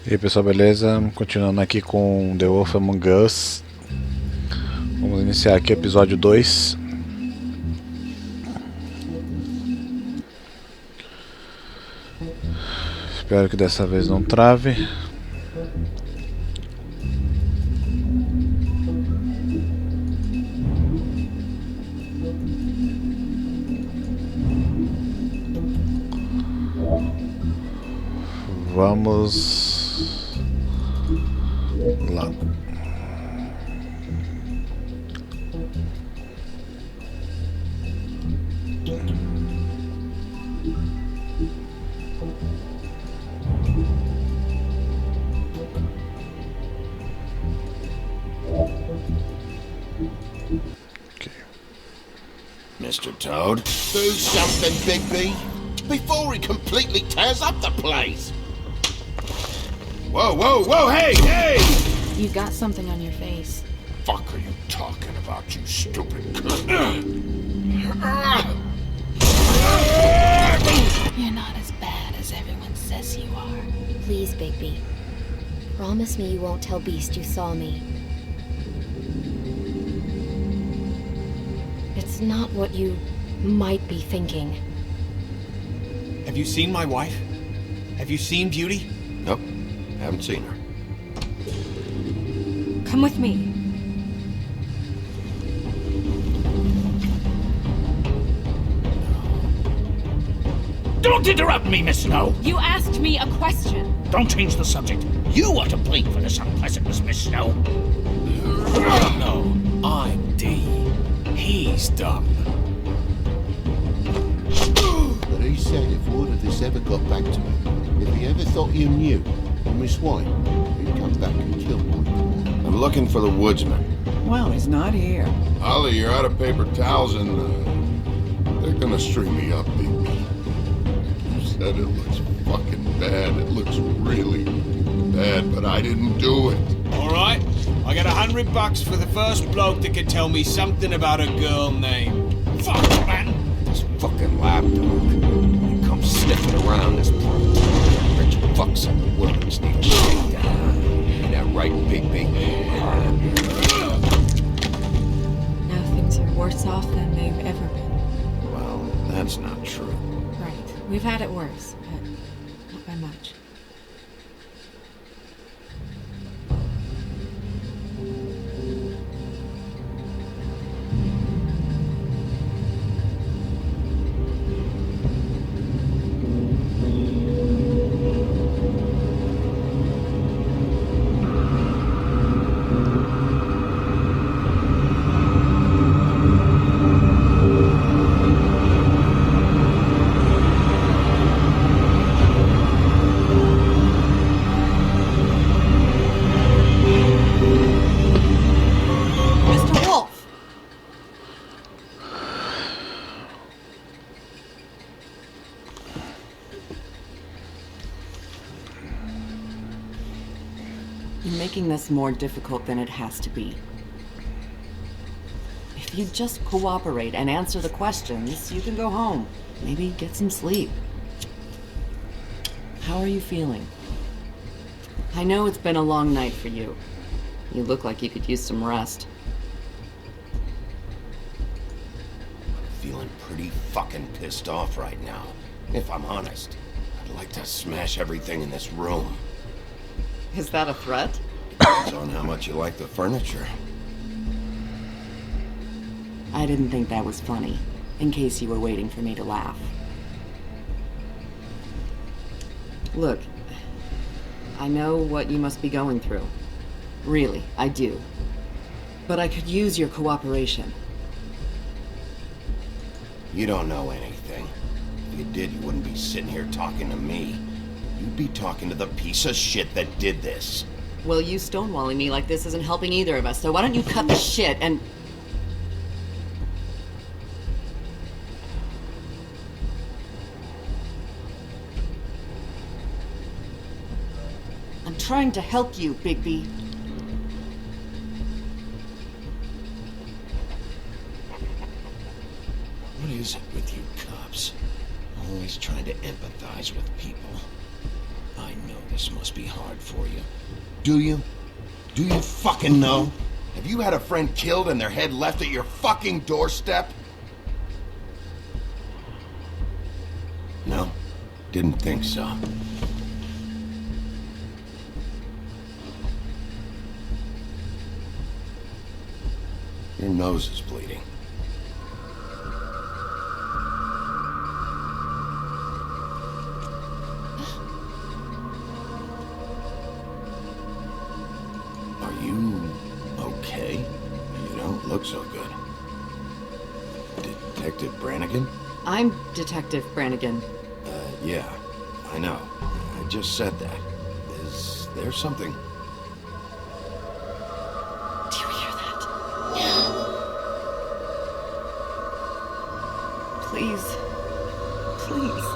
E aí pessoal, beleza? Continuando aqui com The Wolf Among Us. Vamos iniciar aqui o episódio 2. Espero que dessa vez não trave. Vamos lá. Mr. Toad, do something, Bigby, before he completely tears up the place. Whoa, whoa, whoa, hey, hey! You got something on your face. Fuck are you talking about, you stupid cunt? You're not as bad as everyone says you are. Please, Bigby. Promise me you won't tell Beast you saw me. It's not what you might be thinking. Have you seen my wife? Have you seen Beauty? Nope, haven't seen her. Come with me. Don't interrupt me, Miss Snow! You asked me a question. Don't change the subject. You are to blame for this unpleasantness, Miss Snow. No, I'm D. He's dumb. But he said if word of this ever got back to him, if he ever thought you knew, or Miss White, he'd come back and kill White. I'm looking for the woodsman. Well, he's not here. Ollie, you're out of paper towels and they're gonna string me up, baby. You said it looks fucking bad. It looks really bad, but I didn't do it. Alright, I got $100 for the first bloke that can tell me something about a girl named... Fuck, man! This fucking lapdog. He comes sniffing around this place. Rich fucks in the woods need to shake down. Ain't that right, Bigby? Now things are worse off than they've ever been. Well, that's not true. Right. We've had it worse, but not by much. Mr. Wolf! You're making this more difficult than it has to be. If you just cooperate and answer the questions, you can go home. Maybe get some sleep. How are you feeling? I know it's been a long night for you. You look like you could use some rest. Feeling pretty fucking pissed off right now. If I'm honest, I'd like to smash everything in this room. Is that a threat? Depends on how much you like the furniture. I didn't think that was funny, in case you were waiting for me to laugh. Look, I know what you must be going through. Really, I do. But I could use your cooperation. You don't know anything. If you did, you wouldn't be sitting here talking to me. You'd be talking to the piece of shit that did this. Well, you stonewalling me like this isn't helping either of us, so why don't you cut the shit and... I'm trying to help you, Bigby. What is it with you cops? Always trying to empathize with people. I know this must be hard for you. Do you? Do you fucking know? Have you had a friend killed and their head left at your fucking doorstep? No, didn't think so. Your nose is bleeding. Are you okay? You don't look so good. Detective Brannigan? I'm Detective Brannigan. Yeah, I know. I just said that. Is there something? Do you hear that? Please. Please.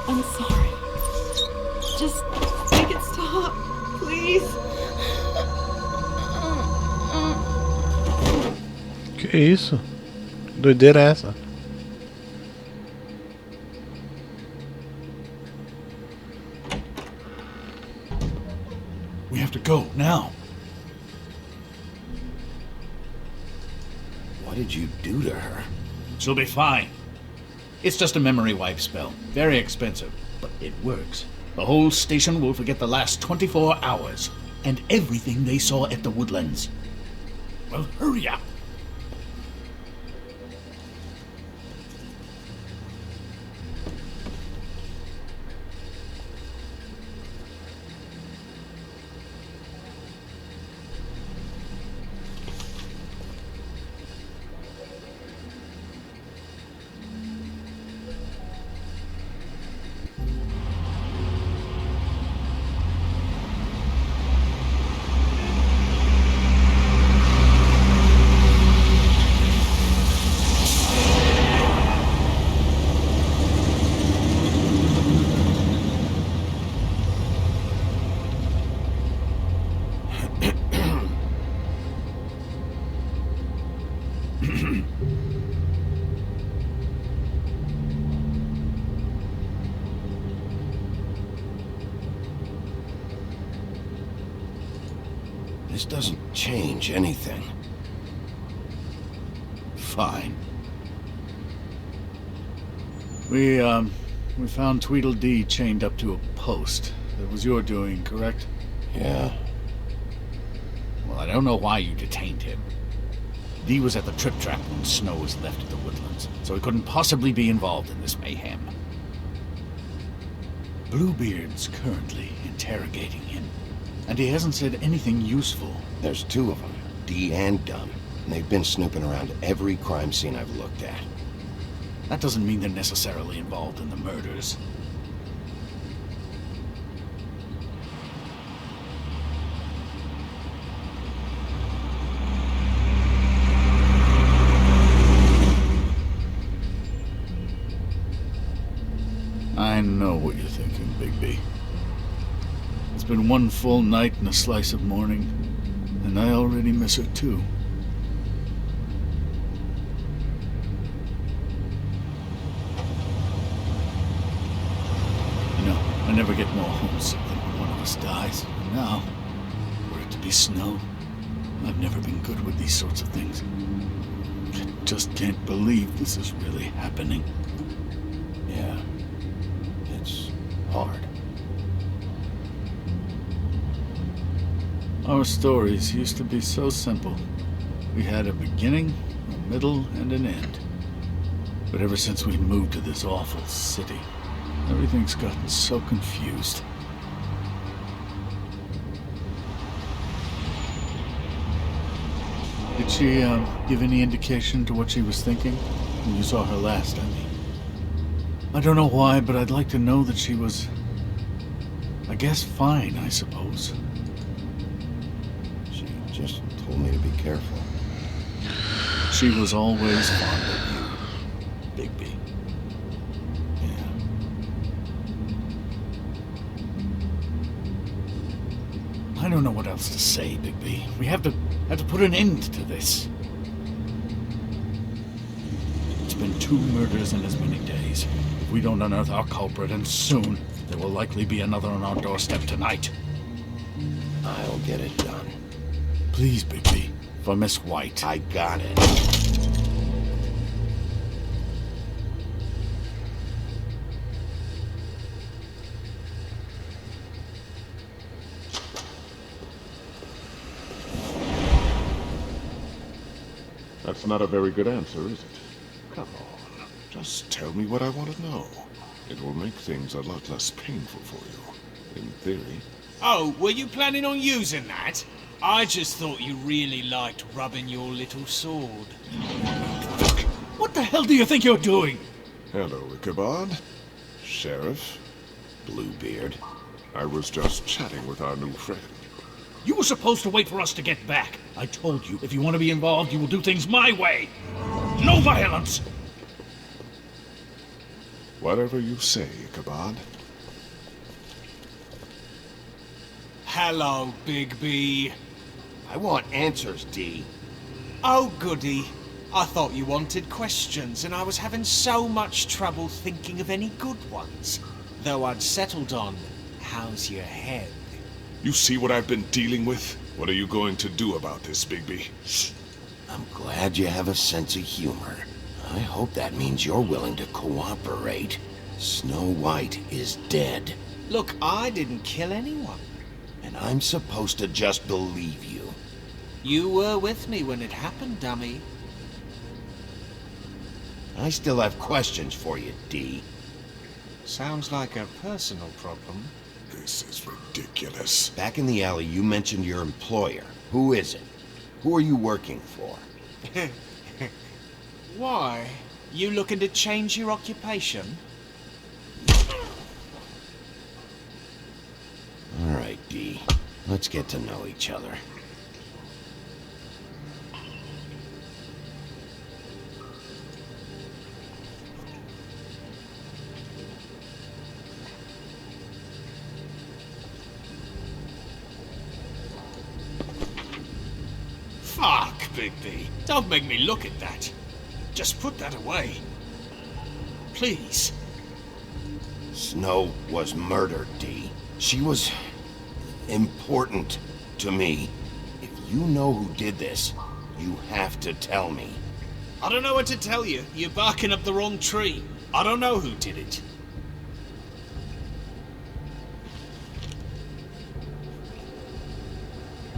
I'm sorry. Just make it stop, please. Que isso? Doideira é essa? We have to go, now. What did you do to her? She'll be fine. It's just a memory wipe spell. Very expensive, but it works. The whole station will forget the last 24 hours, and everything they saw at the Woodlands. Well, hurry up. This doesn't change anything. Fine. We found Tweedledee chained up to a post. That was your doing, correct? Yeah. Well, I don't know why you detained him. Dee was at the Trip Trap when Snow was left at the Woodlands, so he couldn't possibly be involved in this mayhem. Bluebeard's currently interrogating him, and he hasn't said anything useful. There's two of them, Dee and Dunn. And they've been snooping around every crime scene I've looked at. That doesn't mean they're necessarily involved in the murders. I know what you're thinking, Bigby. It's been one full night and a slice of morning, and I already miss her too. You know, I never get more homesick than when one of us dies. And now, were it to be Snow, I've never been good with these sorts of things. I just can't believe this is really happening. Yeah. It's hard. Our stories used to be so simple. We had a beginning, a middle, and an end. But ever since we moved to this awful city, everything's gotten so confused. Did she, give any indication to what she was thinking? When you saw her last, I mean. I don't know why, but I'd like to know that she was... I guess fine, I suppose. She just told me to be careful. She was always fond of you, Bigby. Yeah. I don't know what else to say, Bigby. We have to put an end to this. It's been 2 murders in as many days. If we don't unearth our culprit, and soon, there will likely be another on our doorstep tonight. I'll get it done. Please, Bigby, for Miss White. I got it. That's not a very good answer, is it? Come on. Just tell me what I want to know. It will make things a lot less painful for you. In theory. Oh, were you planning on using that? I just thought you really liked rubbing your little sword. What the hell do you think you're doing? Hello, Ichabod. Sheriff. Bluebeard. I was just chatting with our new friend. You were supposed to wait for us to get back. I told you, if you want to be involved, you will do things my way. No violence! Whatever you say, Ichabod. Hello, Bigby. I want answers, D. Oh, goody. I thought you wanted questions, and I was having so much trouble thinking of any good ones. Though I'd settled on, how's your head? You see what I've been dealing with? What are you going to do about this, Bigby? I'm glad you have a sense of humor. I hope that means you're willing to cooperate. Snow White is dead. Look, I didn't kill anyone. And I'm supposed to just believe you. You were with me when it happened, dummy. I still have questions for you, D. Sounds like a personal problem. This is ridiculous. Back in the alley, you mentioned your employer. Who is it? Who are you working for? Why? You looking to change your occupation? All right, D. Let's get to know each other. Fuck, Bigby. Don't make me look at that. Just put that away. Please. Snow was murdered, D. She was important to me. If you know who did this, you have to tell me. I don't know what to tell you. You're barking up the wrong tree. I don't know who did it.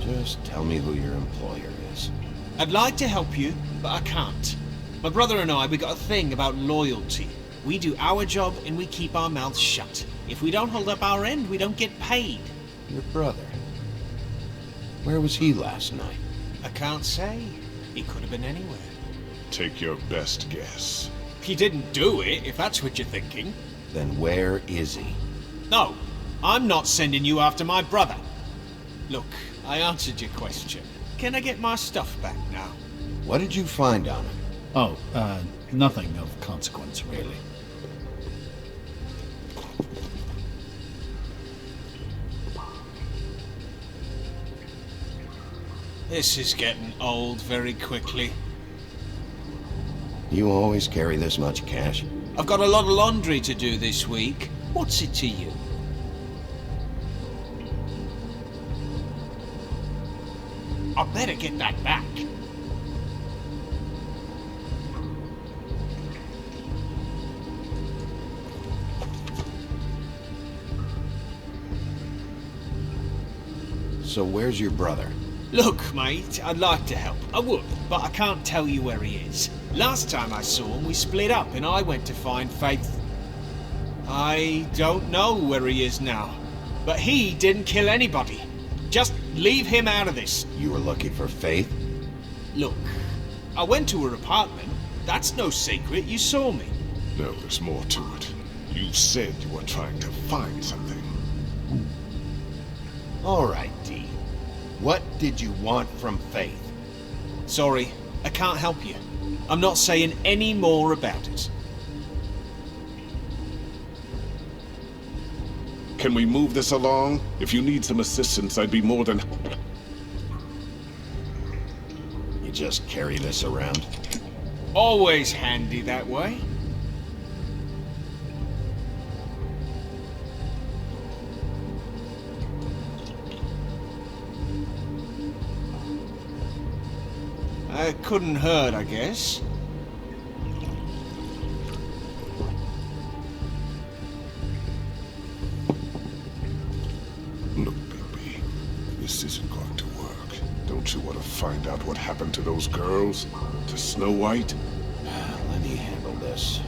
Just tell me who your employer is. I'd like to help you, but I can't. My brother and I, we got a thing about loyalty. We do our job and we keep our mouths shut. If we don't hold up our end, we don't get paid. Your brother. Where was he last night? I can't say. He could have been anywhere. Take your best guess. He didn't do it, if that's what you're thinking. Then where is he? No, I'm not sending you after my brother. Look, I answered your question. Can I get my stuff back now? What did you find on him? Oh, nothing of consequence, really. This is getting old very quickly. You always carry this much cash? I've got a lot of laundry to do this week. What's it to you? I better get that back. So where's your brother? Look, mate, I'd like to help. I would, but I can't tell you where he is. Last time I saw him, we split up and I went to find Faith. I don't know where he is now, but he didn't kill anybody. Just leave him out of this. You were looking for Faith? Look, I went to her apartment. That's no secret. You saw me. No, there's more to it. You said you were trying to find something. All right, D. What did you want from Faith? Sorry, I can't help you. I'm not saying any more about it. Can we move this along? If you need some assistance, I'd be more than... You just carry this around? Always handy that way. Couldn't hurt, I guess. Look, Bigby, this isn't going to work. Don't you want to find out what happened to those girls? To Snow White? Let me handle this.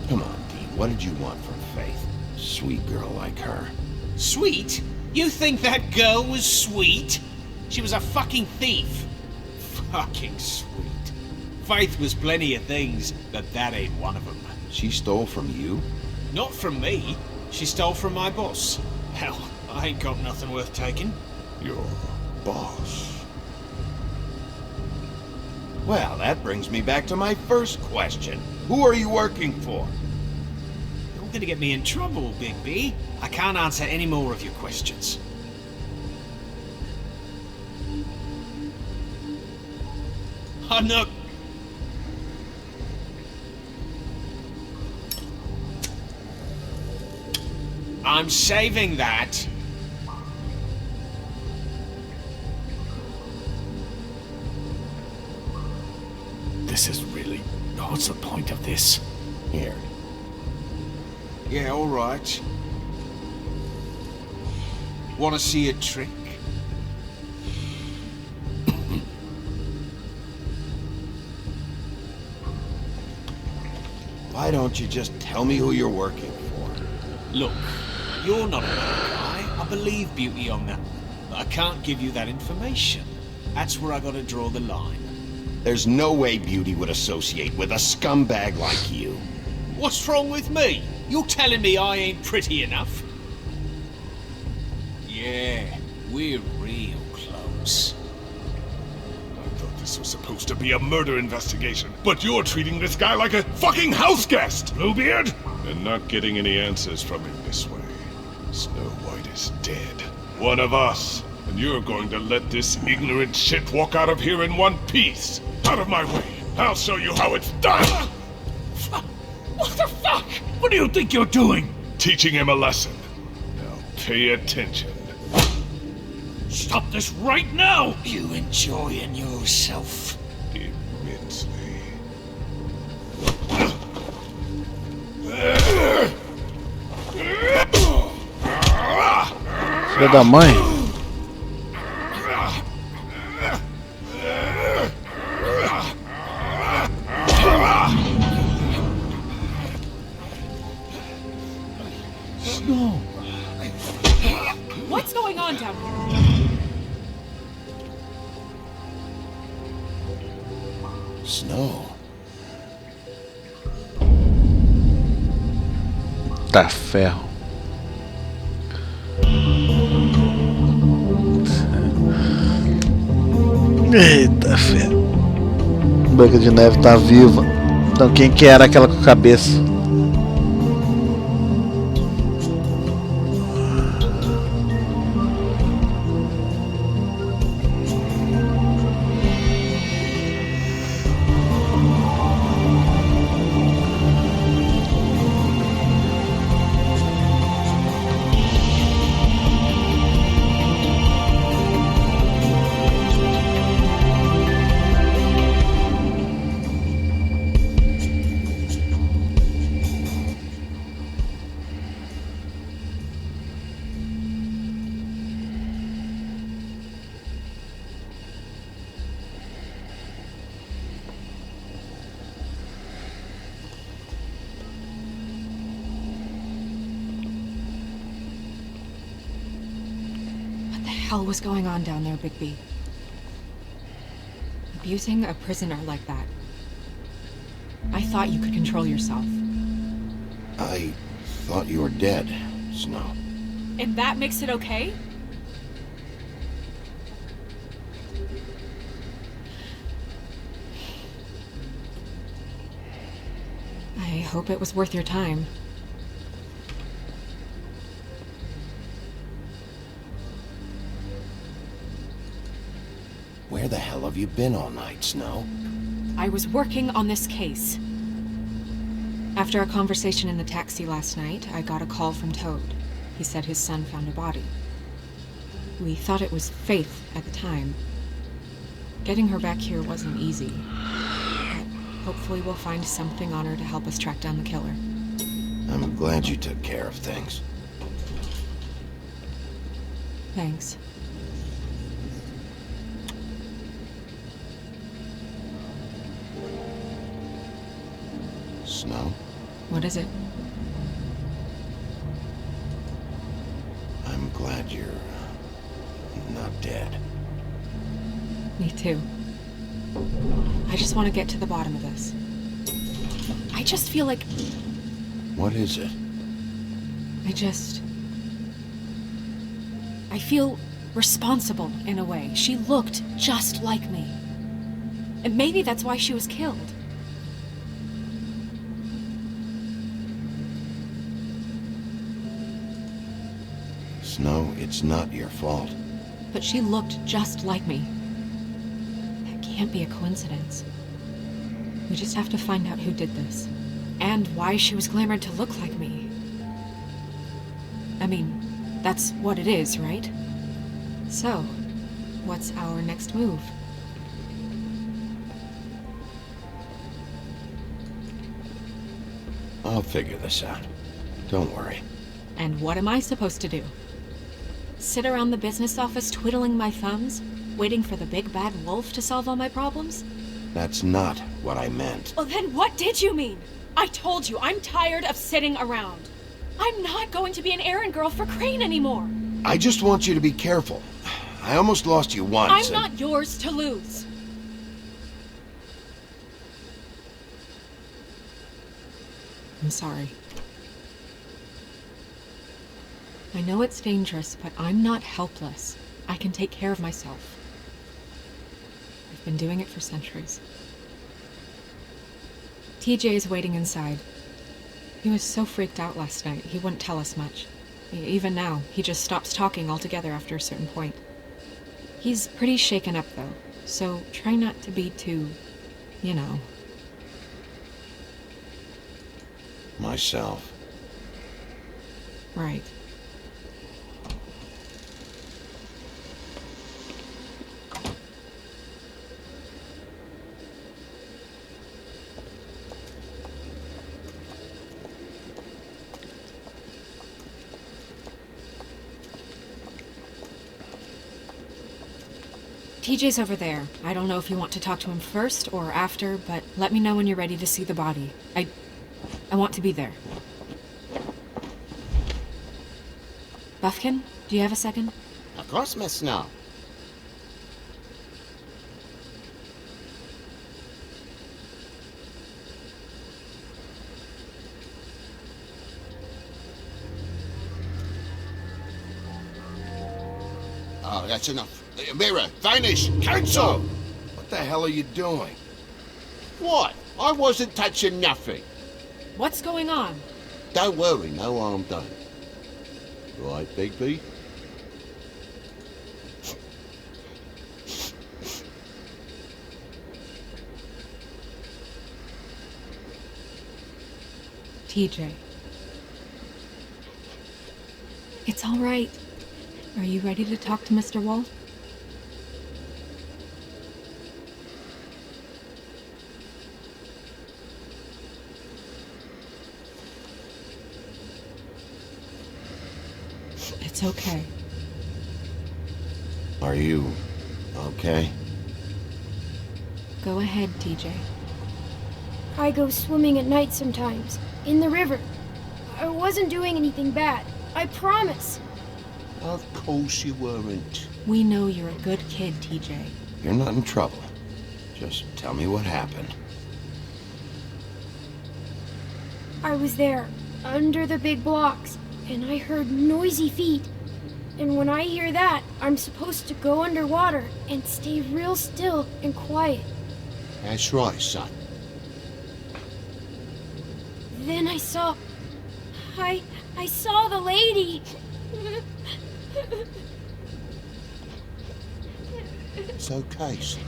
Come on, Dee. What did you want from Faith? Sweet girl like her. Sweet? You think that girl was sweet? She was a fucking thief. Fucking sweet. Faith was plenty of things, but that ain't one of them. She stole from you? Not from me. She stole from my boss. Hell, I ain't got nothing worth taking. Your boss? Well, that brings me back to my first question. Who are you working for? You're gonna get me in trouble, Bigby. I can't answer any more of your questions. I'm not... I'm saving that. This is really... What's the point of this? Here. Yeah, all right. Want to see a trick? Why don't you just tell me who you're working for? Look, you're not a bad guy. I believe Beauty on that. But I can't give you that information. That's where I gotta draw the line. There's no way Beauty would associate with a scumbag like you. What's wrong with me? You're telling me I ain't pretty enough? Yeah, we're real close. I thought this was supposed to be a murder investigation, but you're treating this guy like a fucking house guest, Bluebeard! And not getting any answers from him this way. Snow White is dead. One of us. And you're going to let this ignorant shit walk out of here in one piece. Out of my way. I'll show you how it's done! What the fuck? What do you think you're doing? Teaching him a lesson. Now pay attention. Stop this right now! You enjoying yourself? Immensely. Filha da mãe. No. What's going on down here? Snow. Tá ferro. Eita ferro. Branca de Neve tá viva. Então quem que era aquela com a cabeça? What the hell was going on down there, Bigby? Abusing a prisoner like that. I thought you could control yourself. I thought you were dead, Snow. And that makes it okay? I hope it was worth your time. Where the hell have you been all night, Snow? I was working on this case. After a conversation in the taxi last night, I got a call from Toad. He said his son found a body. We thought it was Faith at the time. Getting her back here wasn't easy. But hopefully we'll find something on her to help us track down the killer. I'm glad you took care of things. Thanks. Snow? What is it? I'm glad you're not dead. Me too. I just want to get to the bottom of this. I just feel like... What is it? I feel responsible in a way. She looked just like me. And maybe that's why she was killed. Snow, it's not your fault. But she looked just like me. That can't be a coincidence. We just have to find out who did this. And why she was glamored to look like me. I mean, that's what it is, right? So, what's our next move? I'll figure this out. Don't worry. And what am I supposed to do? Sit around the business office twiddling my thumbs, waiting for the big bad wolf to solve all my problems? That's not what I meant. Well, then what did you mean? I told you, I'm tired of sitting around. I'm not going to be an errand girl for Crane anymore. I just want you to be careful. I almost lost you once. I'm not yours to lose. I'm sorry. I know it's dangerous, but I'm not helpless. I can take care of myself. I've been doing it for centuries. TJ is waiting inside. He was so freaked out last night, he wouldn't tell us much. Even now, he just stops talking altogether after a certain point. He's pretty shaken up, though, so try not to be too, you know. Myself. Right. TJ's over there. I don't know if you want to talk to him first or after, but let me know when you're ready to see the body. I want to be there. Buffkin, do you have a second? Of course, Miss Snow. Oh, that's enough. Mira, vanish! Cancel! What the hell are you doing? What? I wasn't touching nothing. What's going on? Don't worry, no harm done. Right, Bigby? TJ. It's all right. Are you ready to talk to Mr. Wolf? It's okay. Are you okay? Go ahead, TJ. I go swimming at night sometimes, in the river. I wasn't doing anything bad, I promise. Of course you weren't. We know you're a good kid, TJ. You're not in trouble. Just tell me what happened. I was there, under the big blocks, and I heard noisy feet. And when I hear that, I'm supposed to go underwater and stay real still and quiet. That's right, son. Then I saw the lady. It's okay, son.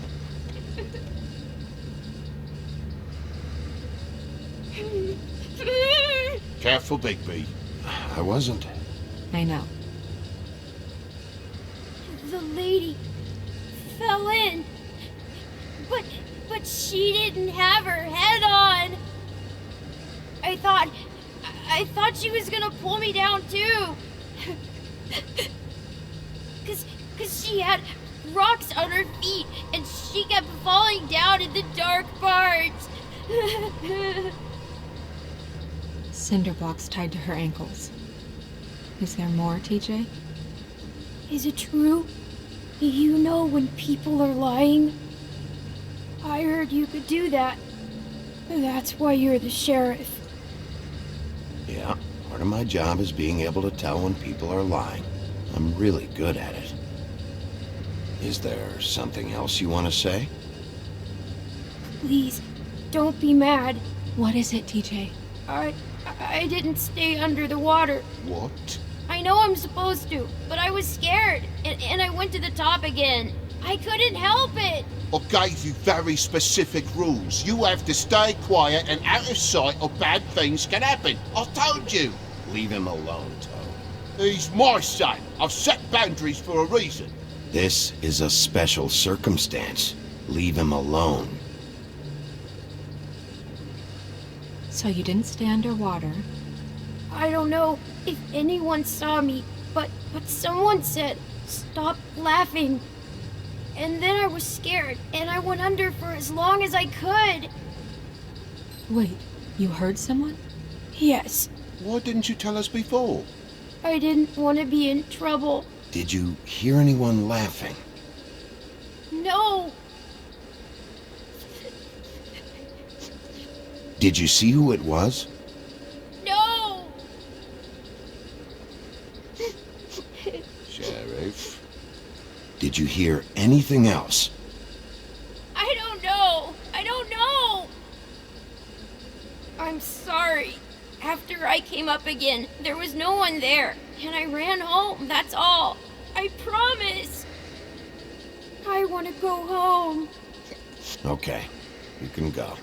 Careful, Bigby. I wasn't. I know. The lady fell in. But she didn't have her head on. I thought she was gonna pull me down too. Cause she had rocks on her feet and she kept falling down in the dark parts. Cinder blocks tied to her ankles. Is there more, TJ? Is it true? You know when people are lying? I heard you could do that. That's why you're the sheriff. Yeah, part of my job is being able to tell when people are lying. I'm really good at it. Is there something else you want to say? Please, don't be mad. What is it, TJ? I didn't stay under the water. What? I know I'm supposed to, but I was scared, and I went to the top again. I couldn't help it. I gave you very specific rules. You have to stay quiet and out of sight or bad things can happen. I told you. Leave him alone, Toad. He's my son. I've set boundaries for a reason. This is a special circumstance. Leave him alone. So you didn't stay underwater? I don't know if anyone saw me, but someone said, "Stop laughing." And then I was scared, and I went under for as long as I could. Wait, you heard someone? Yes. Why didn't you tell us before? I didn't want to be in trouble. Did you hear anyone laughing? No. Did you see who it was? No. Sheriff? Did you hear anything else? I don't know. I'm sorry. After I came up again, there was no one there, and I ran home, that's all. I promise. I want to go home. Okay, you can go.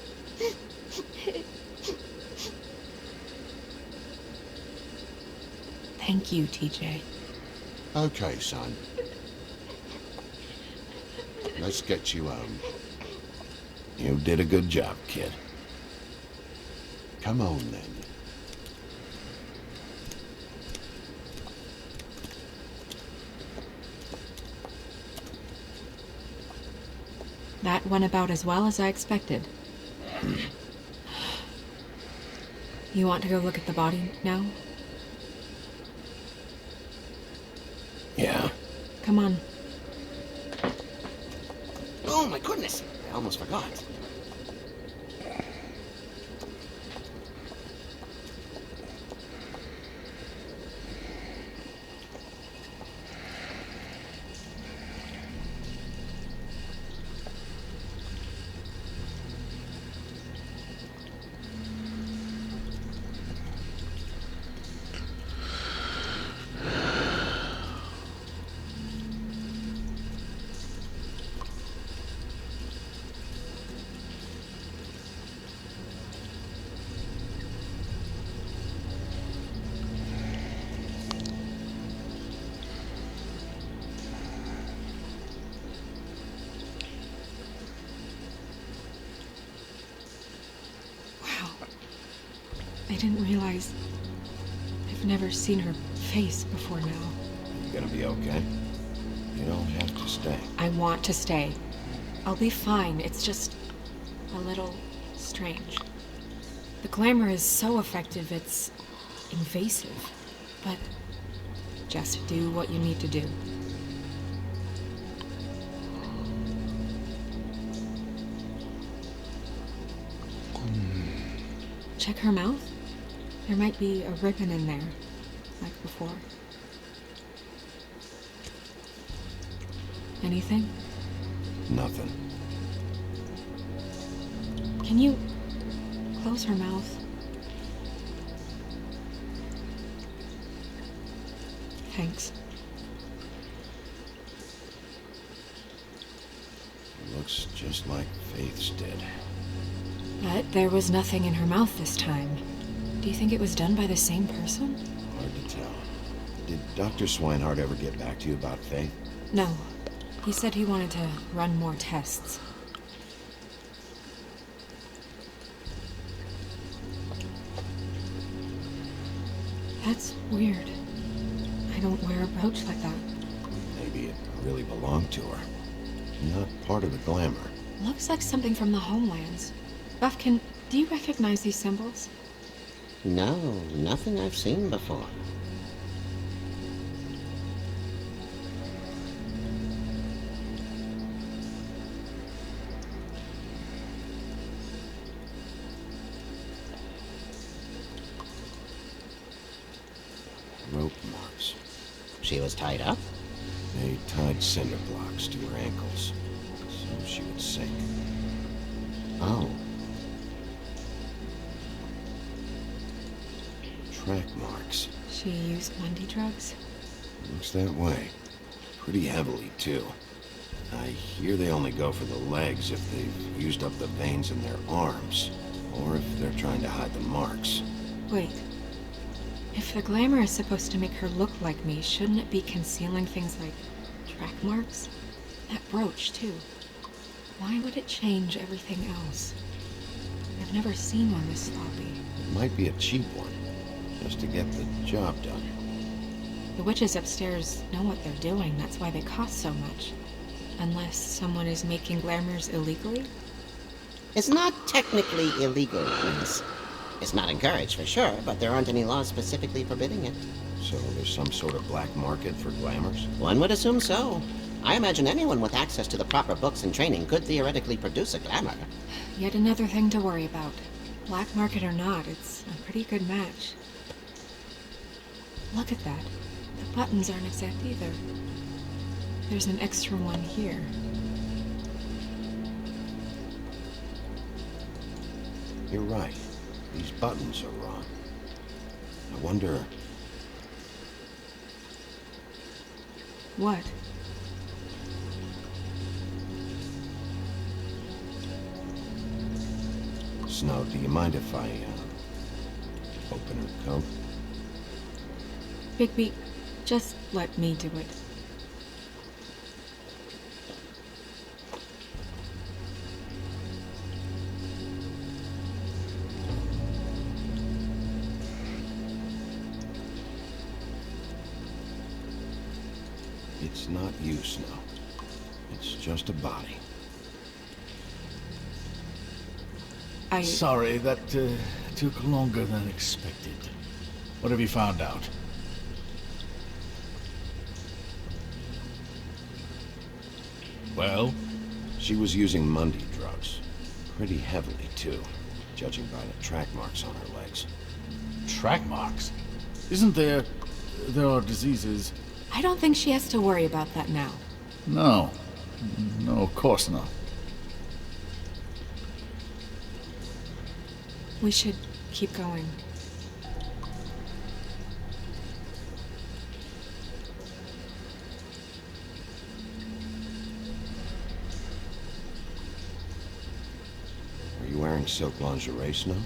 Thank you, TJ. Okay, son. Let's get you home. You did a good job, kid. Come on, then. That went about as well as I expected. You want to go look at the body now? Yeah. Come on. Oh my goodness! I almost forgot. I didn't realize I've never seen her face before now. You gonna be okay? You don't have to stay. I want to stay. I'll be fine. It's just a little strange. The glamour is so effective, it's invasive. But just do what you need to do. Check her mouth. There might be a ribbon in there, like before. Anything? Nothing. Can you close her mouth? Thanks. Looks just like Faith's did. But there was nothing in her mouth this time. Do you think it was done by the same person? Hard to tell. Did Dr. Swinehart ever get back to you about Faith? No. He said he wanted to run more tests. That's weird. I don't wear a brooch like that. Maybe it really belonged to her. Not part of the glamour. Looks like something from the homelands. Buffkin, do you recognize these symbols? No, nothing I've seen before. Rope marks. She was tied up? They tied cinder blocks to her ankles, so she would sink. Oh. Track marks. She used Mundy drugs? Looks that way. Pretty heavily, too. I hear they only go for the legs if they've used up the veins in their arms, or if they're trying to hide the marks. Wait. If the glamour is supposed to make her look like me, shouldn't it be concealing things like track marks? That brooch, too. Why would it change everything else? I've never seen one this sloppy. It might be a cheap one, just to get the job done. The witches upstairs know what they're doing, that's why they cost so much. Unless someone is making glamours illegally? It's not technically illegal, miss. It's not encouraged for sure, but there aren't any laws specifically forbidding it. So there's some sort of black market for glamours? One would assume so. I imagine anyone with access to the proper books and training could theoretically produce a glamour. Yet another thing to worry about. Black market or not, it's a pretty good match. Look at that. The buttons aren't exact either. There's an extra one here. You're right. These buttons are wrong. I wonder... What? Snow, do you mind if I, open her coat? Bigby, just let me do it. It's not you, Snow. It's just a body. Sorry, that took longer than expected. What have you found out? Well? She was using Mundy drugs. Pretty heavily, too, judging by the track marks on her legs. Track marks? Isn't there... there are diseases... I don't think she has to worry about that now. No. No, of course not. We should keep going. Are you wearing silk lingerie, Snow?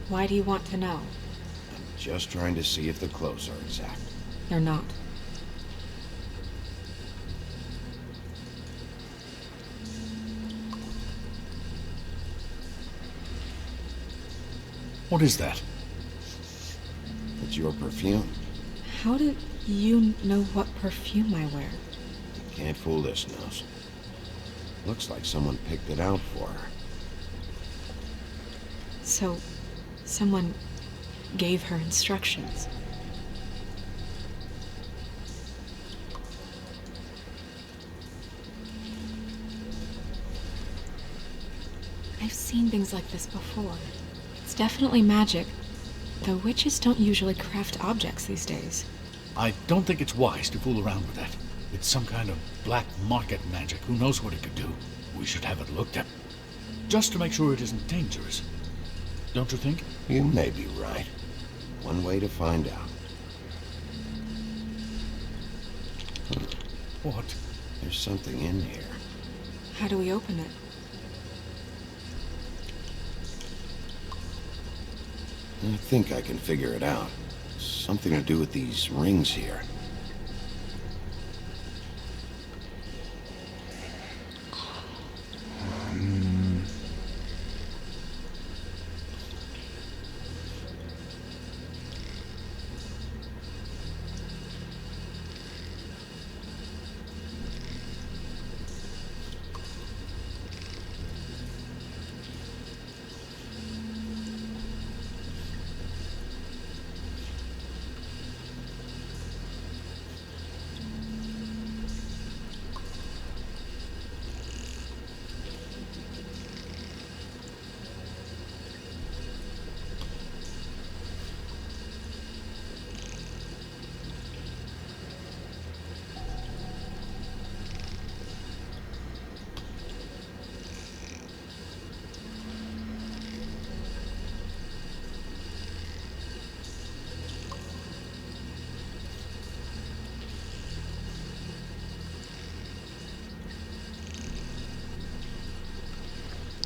Why do you want to know? I'm just trying to see if the clothes are exact. They're not. What is that? It's your perfume. How do you know what perfume I wear? Can't fool this nose. Looks like someone picked it out for her. So, someone gave her instructions. I've seen things like this before. It's definitely magic, though witches don't usually craft objects these days. I don't think it's wise to fool around with that. It's some kind of black market magic. Who knows what it could do? We should have it looked at. Just to make sure it isn't dangerous. Don't you think? You may be right. One way to find out. What? There's something in here. How do we open it? I think I can figure it out. Something to do with these rings here.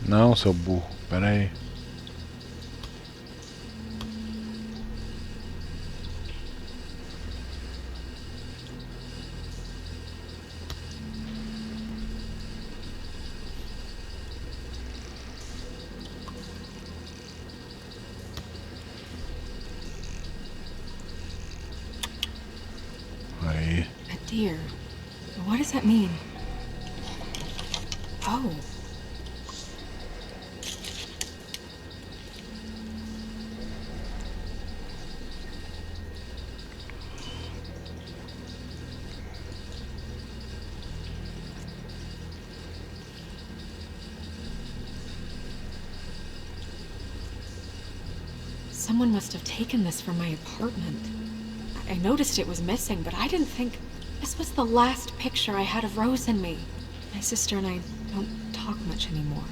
Não, seu burro. Pera aí. Aí. A deer. What does that mean? Oh. Someone must have taken this from my apartment. I noticed it was missing, but I didn't think this was the last picture I had of Rose and me. My sister and I don't talk much anymore.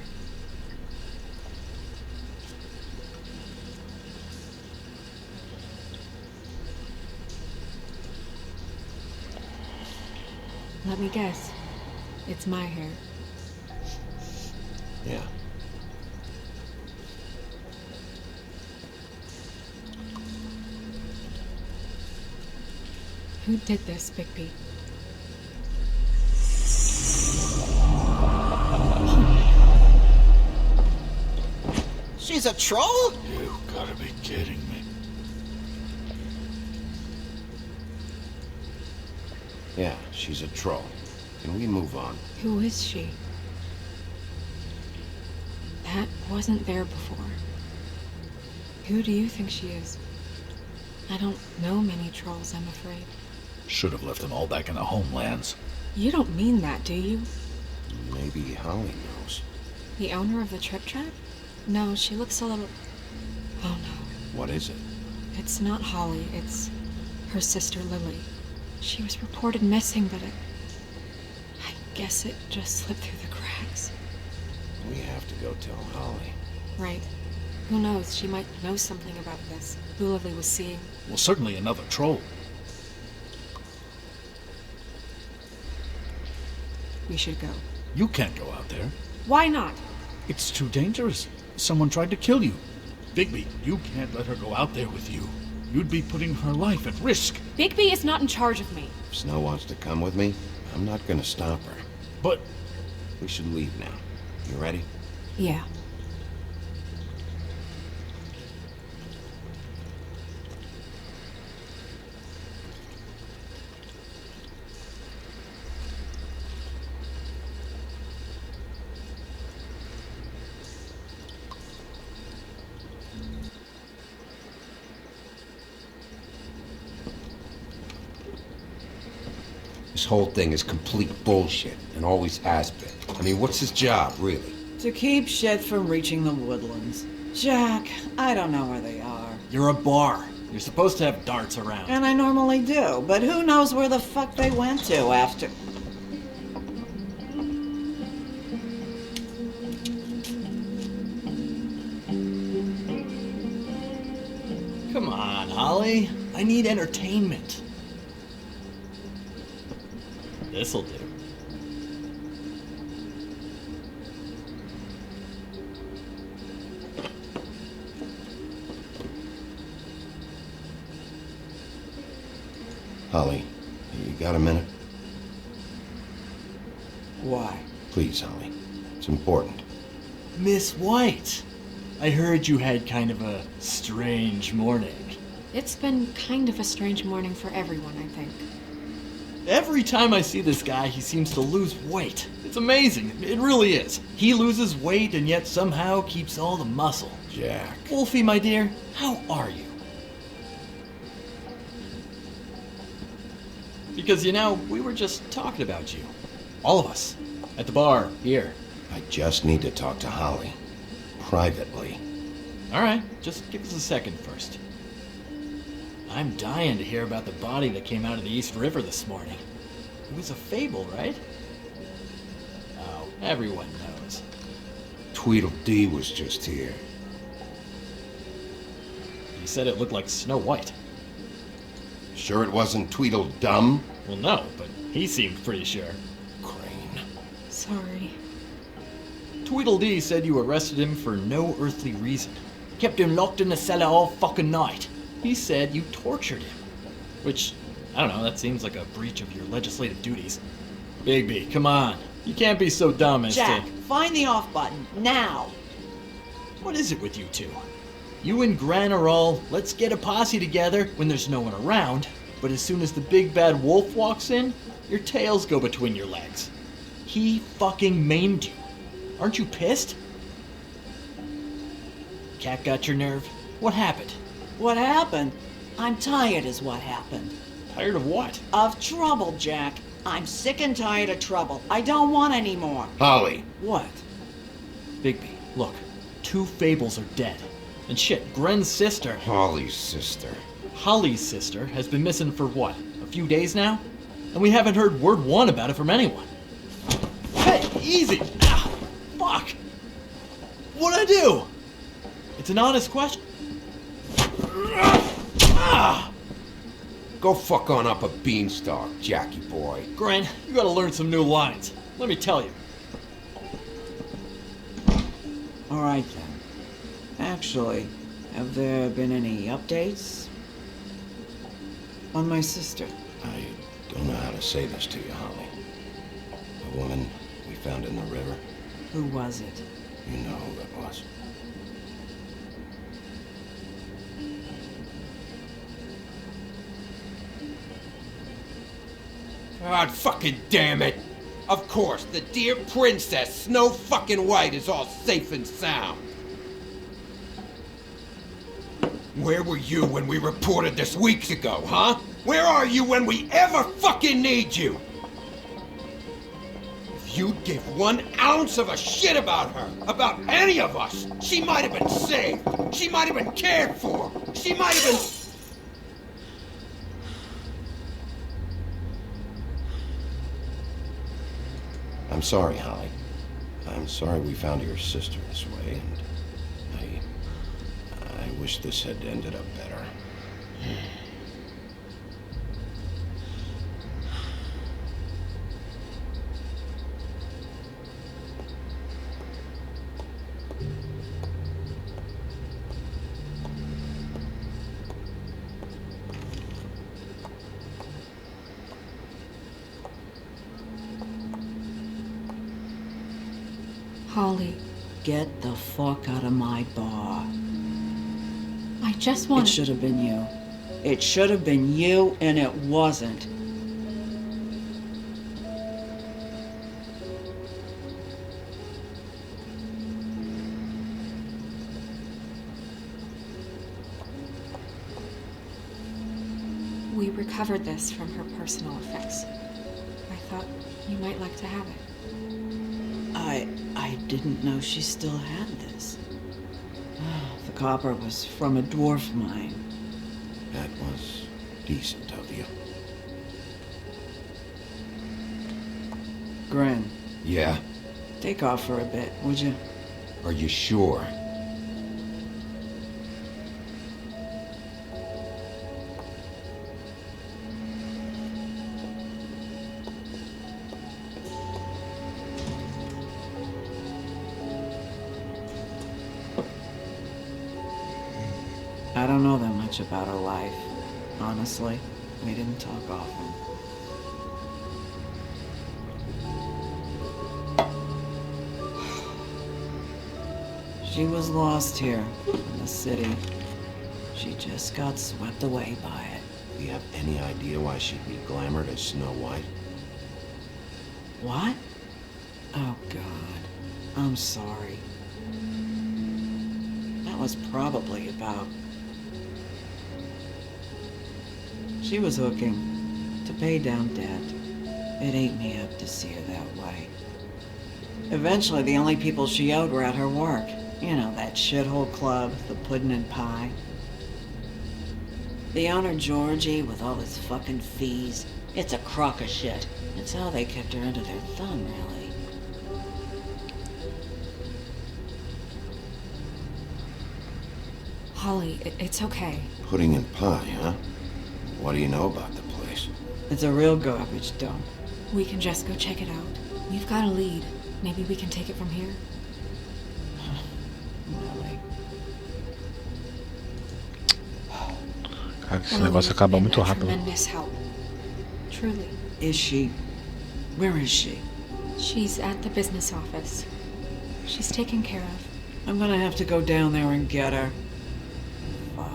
Let me guess. It's my hair. Yeah. Who did this, Bigby? She's a troll? You gotta be kidding me. Yeah, she's a troll. Can we move on? Who is she? That wasn't there before. Who do you think she is? I don't know many trolls, I'm afraid. Should have left them all back in the homelands. You don't mean that, do you? Maybe Holly knows. The owner of the Trip Trap? No, she looks a little... Oh no. What is it? It's not Holly, it's her sister Lily. She was reported missing, but I guess it just slipped through the cracks. We have to go tell Holly. Right. Who knows, she might know something about this. Who Lily was seeing. Well, certainly another troll. We should go. You can't go out there. Why not? It's too dangerous. Someone tried to kill you. Bigby, you can't let her go out there with you. You'd be putting her life at risk. Bigby is not in charge of me. If Snow wants to come with me, I'm not gonna stop her. But... We should leave now. You ready? Yeah. This whole thing is complete bullshit, and always has been. I mean, what's his job, really? To keep shit from reaching the woodlands. Jack, I don't know where they are. You're a bar. You're supposed to have darts around. And I normally do, but who knows where the fuck they went to after... Come on, Holly. I need entertainment. This'll do. Holly, you got a minute? Why? Please, Holly. It's important. Miss White, I heard you had kind of a strange morning. It's been kind of a strange morning for everyone, I think. Every time I see this guy, he seems to lose weight. It's amazing. It really is. He loses weight and yet somehow keeps all the muscle. Jack. Wolfie, my dear, how are you? Because, you know, we were just talking about you. All of us. At the bar, here. I just need to talk to Holly. Privately. Alright, just give us a second first. I'm dying to hear about the body that came out of the East River this morning. It was a fable, right? Oh, everyone knows. Tweedledee was just here. You said it looked like Snow White. Sure it wasn't Tweedledum? Well, no, but he seemed pretty sure. Crane. Sorry. Tweedledee said you arrested him for no earthly reason. Kept him locked in the cellar all fucking night. He said you tortured him. Which, I don't know, that seems like a breach of your legislative duties. Bigby, come on. You can't be so dumb as Jack, to... find the off button, now! What is it with you two? You and Gran are all, let's get a posse together when there's no one around, but as soon as the big bad wolf walks in, your tails go between your legs. He fucking maimed you. Aren't you pissed? Cat got your nerve? What happened? What happened? I'm tired is what happened. Tired of what? Of trouble, Jack. I'm sick and tired of trouble. I don't want any more. Holly. What? Bigby, look. 2 fables are dead. And shit, Gren's sister... Holly's sister. Holly's sister has been missing for what? A few days now? And we haven't heard word one about it from anyone. Hey, easy! Ah, fuck! What'd I do? It's an honest question. Ah! Go fuck on up a beanstalk, Jackie boy. Gren, you gotta learn some new lines. Let me tell you. All right, then. Actually, have there been any updates on my sister? I don't know how to say this to you, Holly. The woman we found in the river. Who was it? You know who it was. God fucking damn it! Of course, the dear princess, Snow fucking White, is all safe and sound. Where were you when we reported this weeks ago, huh? Where are you when we ever fucking need you? If you'd give 1 ounce of a shit about her, about any of us, she might have been saved. She might have been cared for. She might have been... I'm sorry, Holly. I'm sorry we found your sister this way, and I wish this had ended up better. Holly, Get the fuck out of my bar. I just want... It should have been you. It should have been you, and it wasn't. We recovered this from her personal effects. I thought you might like to have it. I didn't know she still had this. The copper was from a dwarf mine. That was decent of you. Gren, Yeah? take off for a bit, would you? Are you sure? I don't know that much about her life, honestly. We didn't talk often. She was lost here in the city. She just got swept away by it. Do you have any idea why she'd be glamored as Snow White? What? Oh, God. I'm sorry. That was probably about... She was hooking to pay down debt. It ate me up to see her that way. Eventually, the only people she owed were at her work. You know, that shithole club, the Puddin' and Pie. The owner, Georgie, with all his fucking fees, it's a crock of shit. That's how they kept her under their thumb, really. Holly, it's okay. Pudding and pie, huh? What do you know about the place? It's a real garbage dump. We can just go check it out. We've got a lead. Maybe we can take it from here. Really? Cara, esse negócio acaba muito rápido. Tremendous help. Truly. Is she? Where is she? She's at the business office. She's taken care of. I'm gonna have to go down there and get her. Fuck.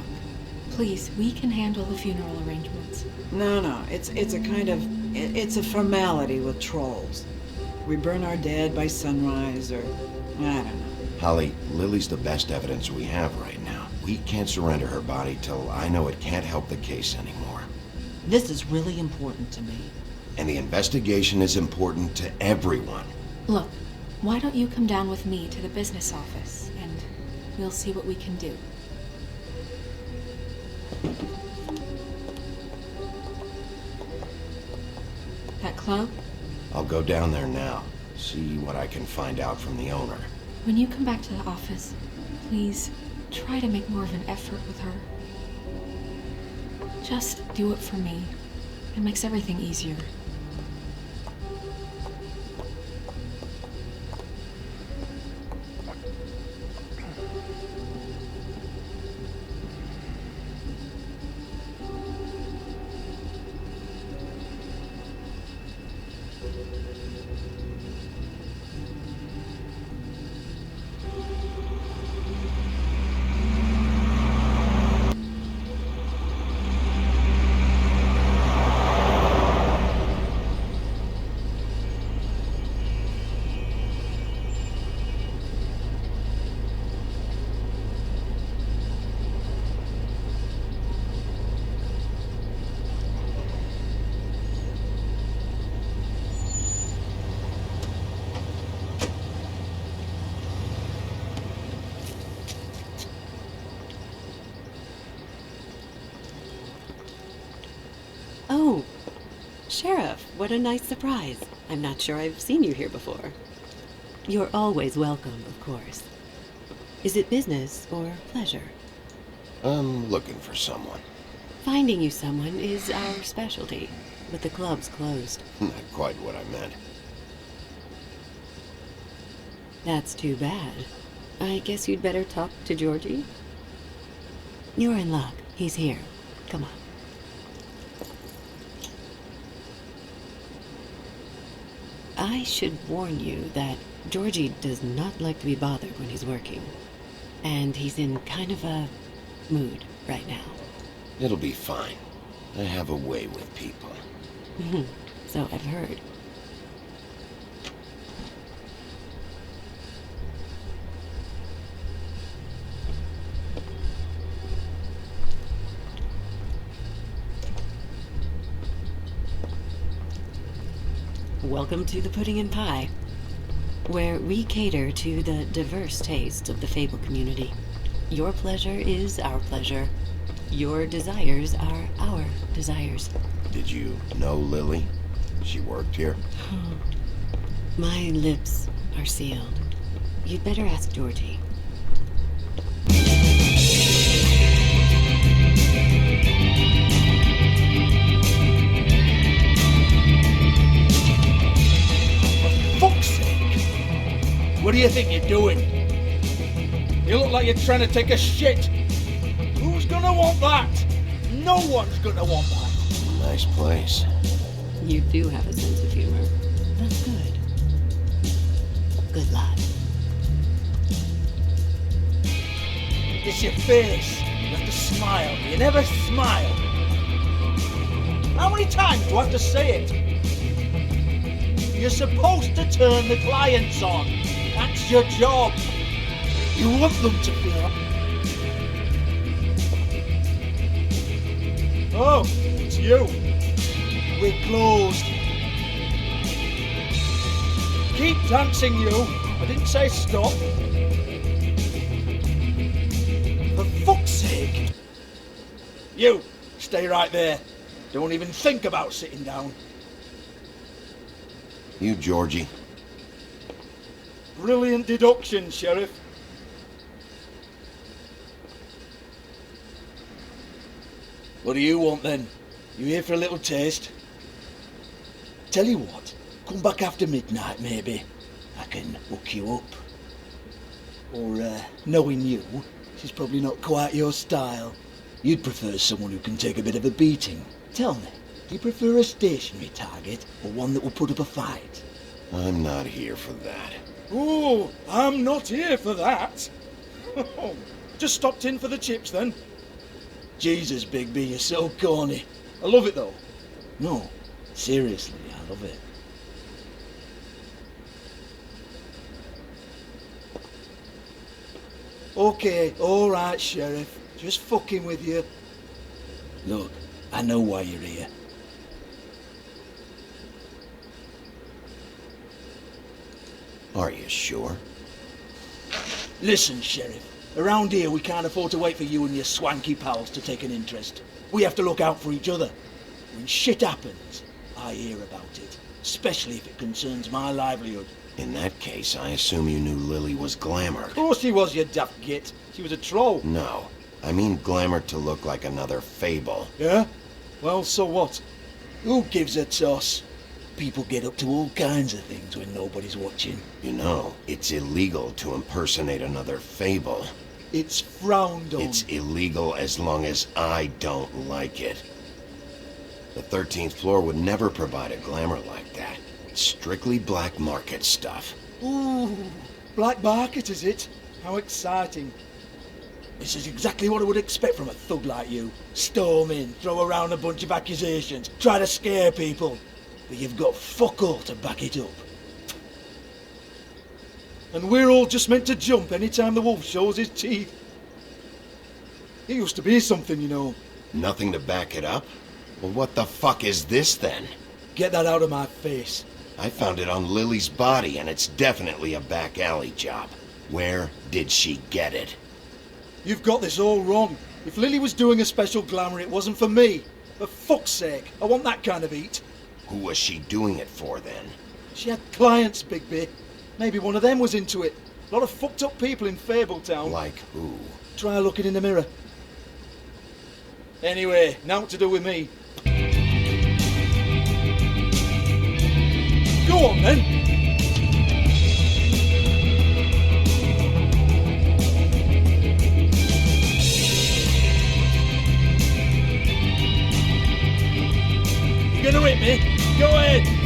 Please, we can handle the funeral arrangements. No, it's a kind of... It's a formality with trolls. We burn our dead by sunrise, or... I don't know. Holly, Lily's the best evidence we have right now. We can't surrender her body till I know it can't help the case anymore. This is really important to me. And the investigation is important to everyone. Look, why don't you come down with me to the business office, and we'll see what we can do. That club? I'll go down there now, see what I can find out from the owner. When you come back to the office, please try to make more of an effort with her. Just do it for me. It makes everything easier. Oh, Sheriff, what a nice surprise. I'm not sure I've seen you here before. You're always welcome, of course. Is it business or pleasure? I'm looking for someone. Finding you someone is our specialty, but the club's closed. Not quite what I meant. That's too bad. I guess you'd better talk to Georgie. You're in luck. He's here. Come on. I should warn you that Georgie does not like to be bothered when he's working. And he's in kind of a mood right now. It'll be fine. I have a way with people. So I've heard. Welcome to the Pudding and Pie, where we cater to the diverse tastes of the Fable community. Your pleasure is our pleasure. Your desires are our desires. Did you know Lily? She worked here? My lips are sealed. You'd better ask Georgie. What do you think you're doing? You look like you're trying to take a shit. Who's gonna want that? No one's gonna want that. nice place. You do have a sense of humor. That's good. Good lad. It's your face. You have to smile. You never smile. How many times do I have to say it? You're supposed to turn the clients on. That's your job. You want them to feel. Oh, it's you. We're closed. Keep dancing, you. I didn't say stop. For fuck's sake. You, stay right there. Don't even think about sitting down. You, Georgie. Brilliant deduction, Sheriff. What do you want then? You here for a little taste? Tell you what, come back after midnight maybe. I can hook you up. Or, knowing you, she's probably not quite your style. You'd prefer someone who can take a bit of a beating. Tell me, do you prefer a stationary target or one that will put up a fight? I'm not here for that. Oh, I'm not here for that. Just stopped in for the chips then. Jesus, Bigby, you're so corny. I love it though. No, seriously, I love it. Okay, alright, Sheriff. Just fucking with you. Look, I know why you're here. Are you sure? Listen, Sheriff. Around here, we can't afford to wait for you and your swanky pals to take an interest. We have to look out for each other. When shit happens, I hear about it. Especially if it concerns my livelihood. In that case, I assume you knew Lily was glamored. Of course she was, you daft git. She was a troll. No, I mean glamored to look like another fable. Yeah? Well, so what? Who gives a toss? People get up to all kinds of things when nobody's watching. You know, it's illegal to impersonate another fable. It's frowned on. It's illegal as long as I don't like it. The 13th floor would never provide a glamour like that. It's strictly black market stuff. Ooh, black market is it? How exciting. This is exactly what I would expect from a thug like you. Storm in, throw around a bunch of accusations, try to scare people. But you've got fuck all to back it up. And we're all just meant to jump any time the wolf shows his teeth. It used to be something, you know. Nothing to back it up? Well, what the fuck is this then? Get that out of my face. I found it on Lily's body, and it's definitely a back alley job. Where did she get it? You've got this all wrong. If Lily was doing a special glamour, it wasn't for me. For fuck's sake, I want that kind of eat. Who was she doing it for, then? She had clients, Bigby. Maybe one of them was into it. A lot of fucked up people in Fabletown. Like who? Try looking in the mirror. Anyway, now what to do with me. Go on, then. You gonna hit me? Go ahead.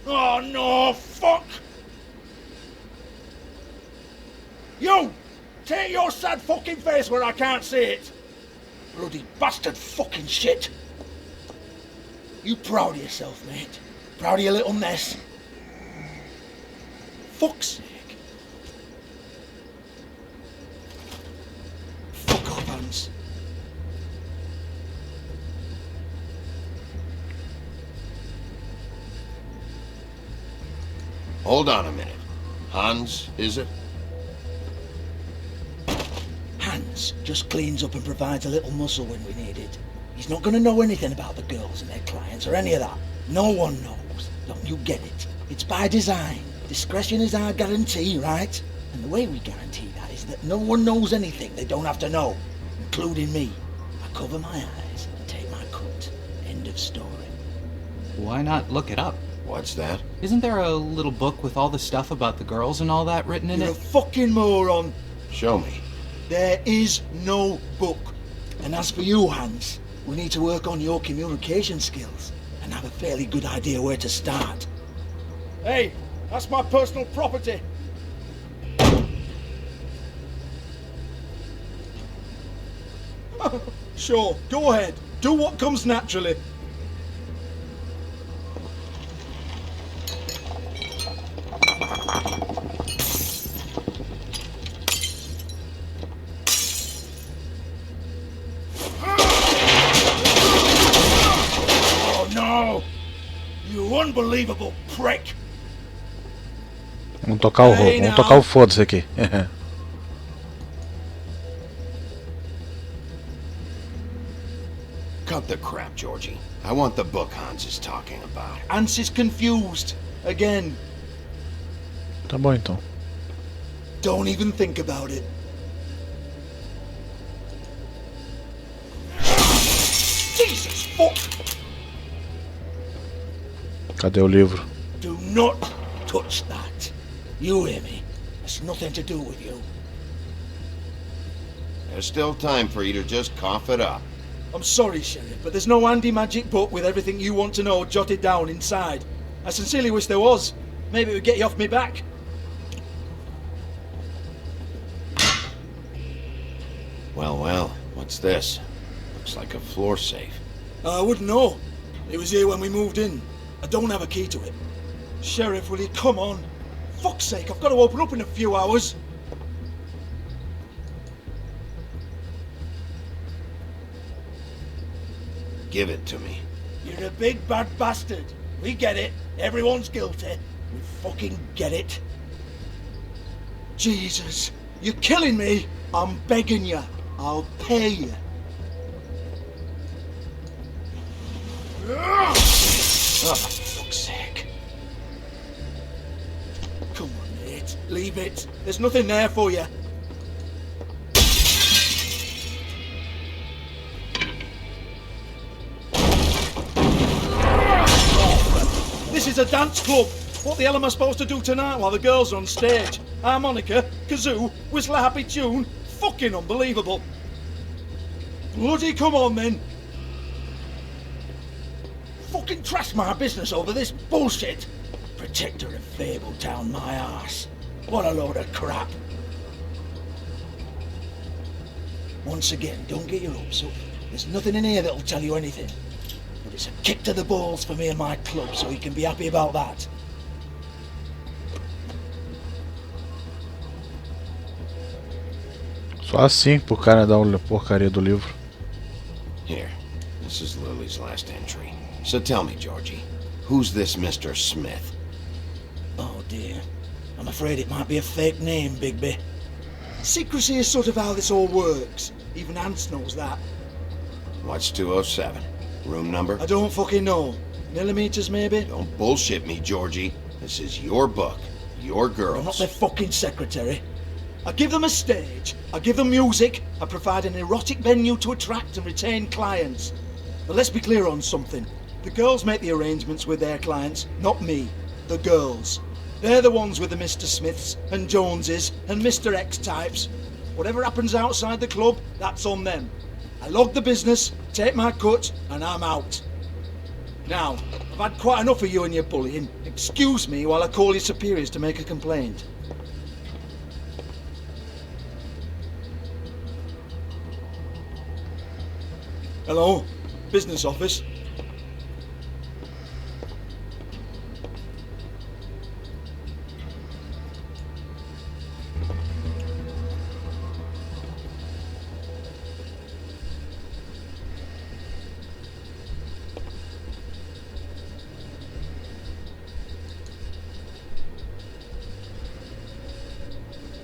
Oh no, fuck! You! Take your sad fucking face where I can't see it! Bloody bastard fucking shit! You proud of yourself, mate? Proud of your little mess? Fuck's sake. Fuck off, Hans. Hold on a minute. Hans, is it? Hans just cleans up and provides a little muscle when we need it. He's not going to know anything about the girls and their clients or any of that. No one knows. Don't you get it? It's by design. Discretion is our guarantee, right? And the way we guarantee that is that no one knows anything they don't have to know, including me. I cover my eyes and take my cut. End of story. Why not look it up? What's that? Isn't there a little book with all the stuff about the girls and all that written in You're it? a fucking moron. Show me. There is no book. And as for you, Hans, we need to work on your communication skills and have a fairly good idea where to start. Hey, that's my personal property. Sure, go ahead. Do what comes naturally. Oh no! You unbelievable prick! Vamos tocar o foda-se aqui. Cut the crap, Georgie. I want the book Hans is talking about. Hans is confused. Again. Tá bom então. Don't even think about it. Jesus fuck! Cadê o livro? Do not touch that. You hear me? It's nothing to do with you. There's still time for you to just cough it up. I'm sorry, Sheriff, but there's no handy magic book with everything you want to know jotted down inside. I sincerely wish there was. Maybe it would get you off me back. Well, well, what's this? Looks like a floor safe. I wouldn't know. It was here when we moved in. I don't have a key to it. Sheriff, will you come on? Fuck's sake, I've got to open up in a few hours. Give it to me. You're a big bad bastard. We get it. Everyone's guilty. We fucking get it. Jesus, you're killing me. I'm begging you. I'll pay you. Oh, for fuck's sake. Come on, mate. Leave it. There's nothing there for you. This is a dance club. What the hell am I supposed to do tonight while the girls are on stage? Harmonica, kazoo, whistle a happy tune. Fucking unbelievable. Bloody come on then. Fucking trash my business over this bullshit. Protector of Fabletown, my arse. What a load of crap. Once again, don't get your hopes up. There's nothing in here that'll tell you anything. But it's a kick to the balls for me and my club, so you can be happy about that. Só assim pro cara dar a porcaria do livro. Here, this is Lily's last entry. So tell me, Georgie, who's this Mr. Smith? Oh dear. I'm afraid it might be a fake name, Bigby. Secrecy is sort of how this all works. Even Hans knows that. What's 207? Room number? I don't fucking know. Millimeters, maybe? Don't bullshit me, Georgie. This is your book. Your girls. I'm not their fucking secretary. I give them a stage. I give them music. I provide an erotic venue to attract and retain clients. But let's be clear on something. The girls make the arrangements with their clients, not me. The girls. They're the ones with the Mr. Smiths and Joneses and Mr. X types. Whatever happens outside the club, that's on them. I log the business, take my cut, and I'm out. Now, I've had quite enough of you and your bullying. Excuse me while I call your superiors to make a complaint. Hello? Business office?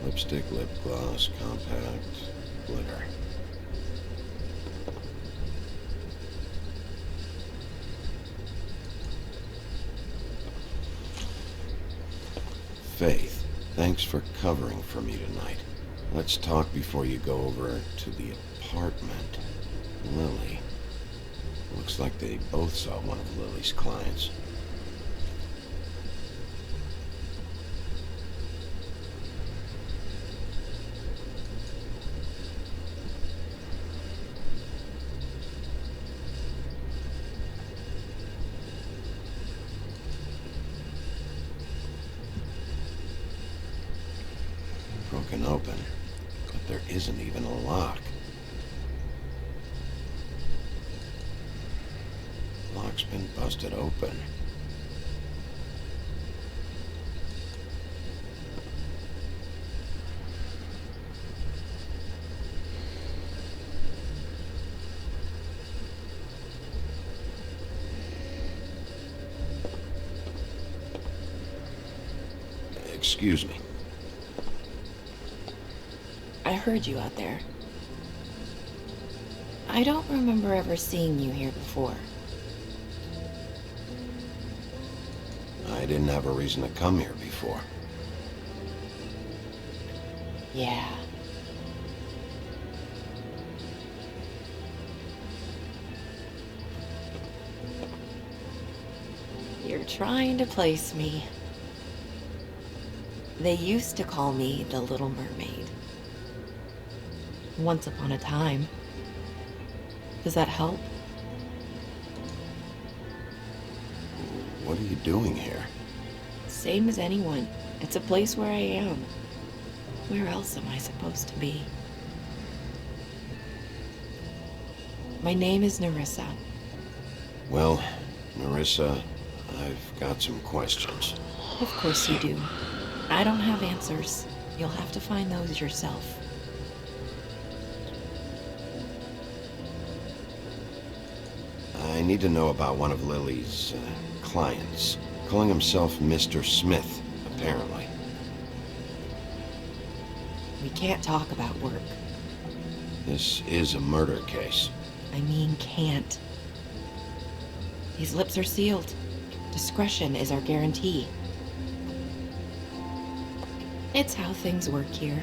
Lipstick, lip gloss, compact, glitter. Faith, thanks for covering for me tonight. Let's talk before you go over to the apartment. Lily. Looks like they both saw one of Lily's clients. broken open, but there isn't even a lock. Lock's been busted open. Excuse me. I heard you out there. I don't remember ever seeing you here before. I didn't have a reason to come here before. Yeah. You're trying to place me. They used to call me the Little Mermaid. Once upon a time. Does that help? What are you doing here? Same as anyone. It's a place where I am. Where else am I supposed to be? My name is Nerissa. Well, Nerissa, I've got some questions. Of course you do. I don't have answers. You'll have to find those yourself. I need to know about one of Lily's clients, calling himself Mr. Smith, apparently. We can't talk about work. This is a murder case. I mean, can't. These lips are sealed. Discretion is our guarantee. It's how things work here.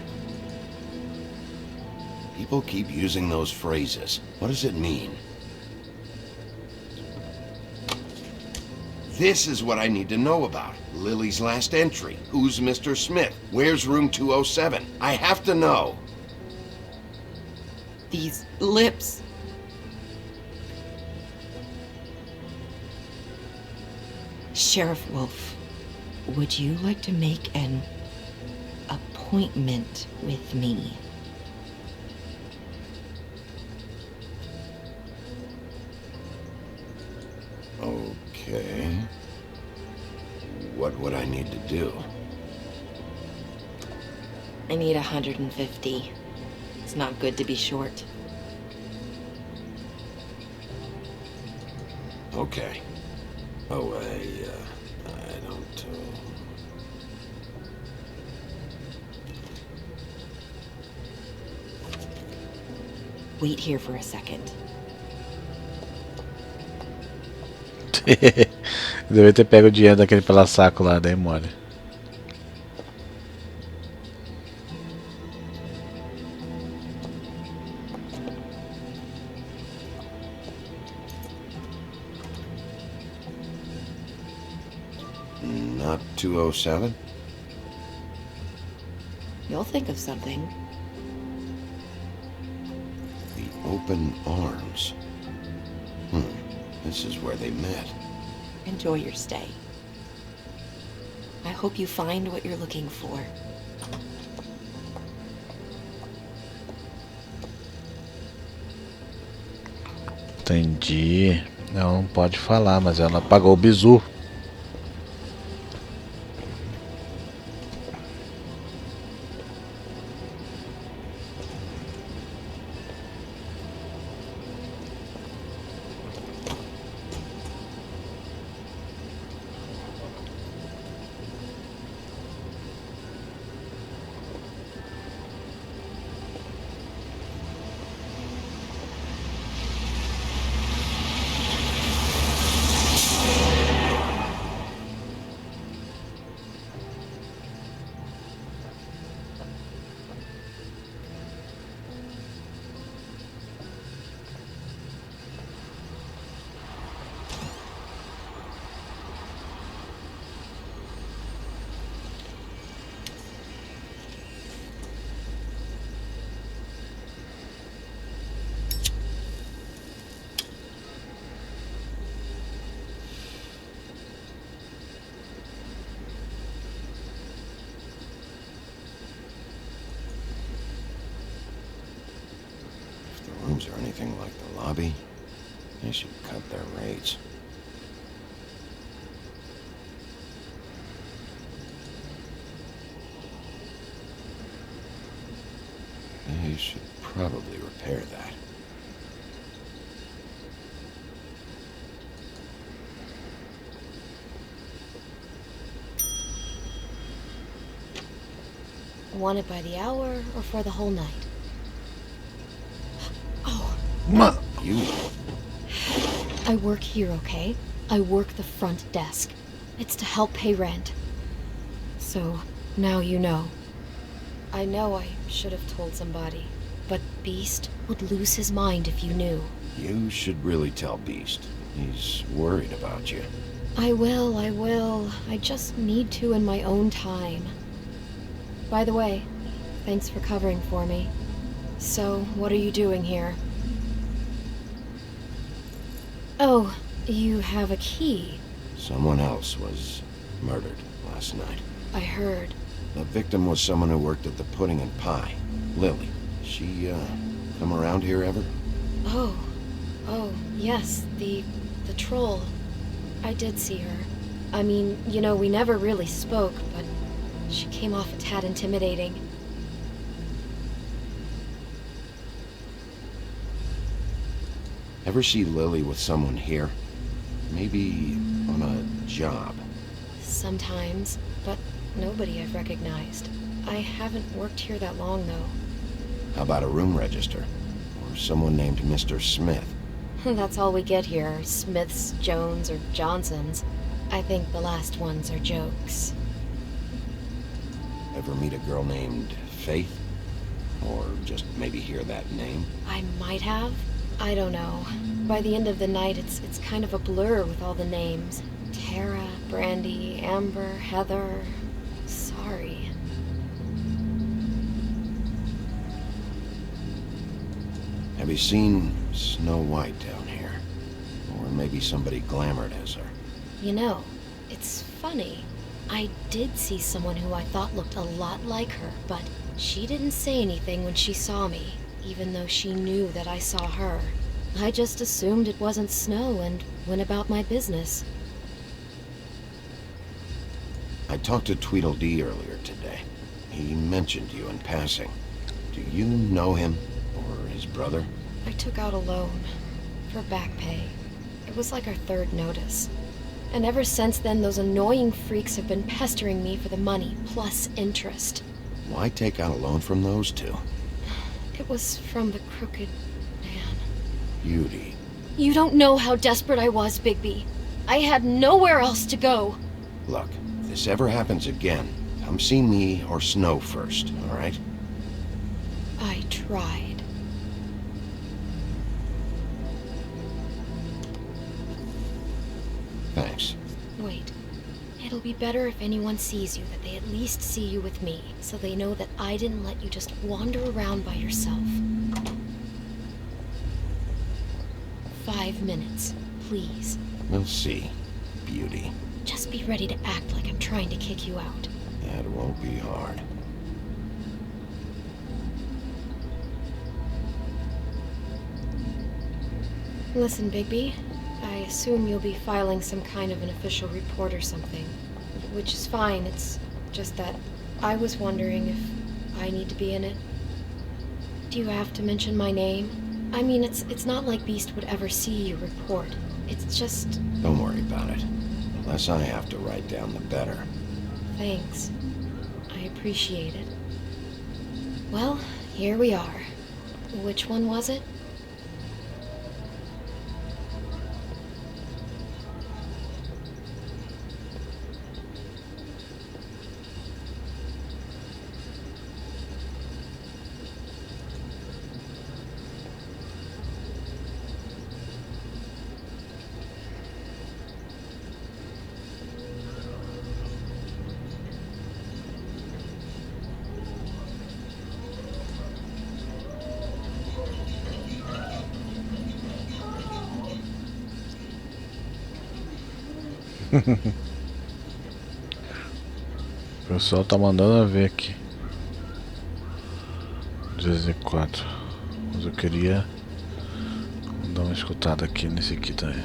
People keep using those phrases. What does it mean? This is what I need to know about. Lily's last entry. Who's Mr. Smith? Where's room 207? I have to know. These lips. Sheriff Wolf, would you like to make an appointment with me? Okay. What would I need to do? I need 150. It's not good to be short. Okay. Oh, I don't... Wait here for a second. Devia ter pego o dinheiro daquele pela saco lá, daí mole. Not 207? You'll think of something. The open arms. This is where they met. Enjoy your stay. I hope you find what you're looking for. Entendi. Ela não pode falar, mas ela pagou o bizu. rooms are anything like the lobby, they should cut their rates. They should probably repair that. Want it by the hour or for the whole night? Oh. You? I work here, okay? I work the front desk. It's to help pay rent. So, now you know. I know I should have told somebody, but Beast would lose his mind if you knew. You should really tell Beast. He's worried about you. I will. I just need to in my own time. By the way, thanks for covering for me. So, what are you doing here? Oh, you have a key. Someone else was murdered last night. I heard. The victim was someone who worked at the Pudding and Pie. Lily. She, come around here ever? Oh, yes, the troll. I did see her. I mean, you know, we never really spoke, but she came off a tad intimidating. Ever see Lily with someone here? Maybe on a job? Sometimes, but nobody I've recognized. I haven't worked here that long, though. How about a room register? Or someone named Mr. Smith? That's all we get here, Smiths, Jones, or Johnsons. I think the last ones are jokes. Ever meet a girl named Faith? Or just maybe hear that name? I might have. I don't know. By the end of the night, it's kind of a blur with all the names. Tara, Brandy, Amber, Heather. Sorry. Have you seen Snow White down here? Or maybe somebody glamored as her? You know, it's funny. I did see someone who I thought looked a lot like her, but she didn't say anything when she saw me, even though she knew that I saw her. I just assumed it wasn't Snow and went about my business. I talked to Tweedledee earlier today. He mentioned you in passing. Do you know him? Or his brother? I took out a loan for back pay. It was like our third notice. And ever since then, those annoying freaks have been pestering me for the money, plus interest. Why take out a loan from those two? It was from the crooked man. Beauty. You don't know how desperate I was, Bigby. I had nowhere else to go. Look, if this ever happens again, come see me or Snow first, all right? I tried. Thanks. Wait. It'll be better if anyone sees you that they at least see you with me, so they know that I didn't let you just wander around by yourself. 5 minutes, please. We'll see, Beauty. Just be ready to act like I'm trying to kick you out. That won't be hard. Listen, Bigby. I assume you'll be filing some kind of an official report or something. Which is fine, it's just that I was wondering if I need to be in it. Do you have to mention my name? I mean, it's not like Beast would ever see your report. It's just... Don't worry about it. The less I have to write down, the better. Thanks. I appreciate it. Well, here we are. Which one was it? O pessoal tá mandando a ver aqui. 204. Mas eu queria dar uma escutada aqui nesse aqui também.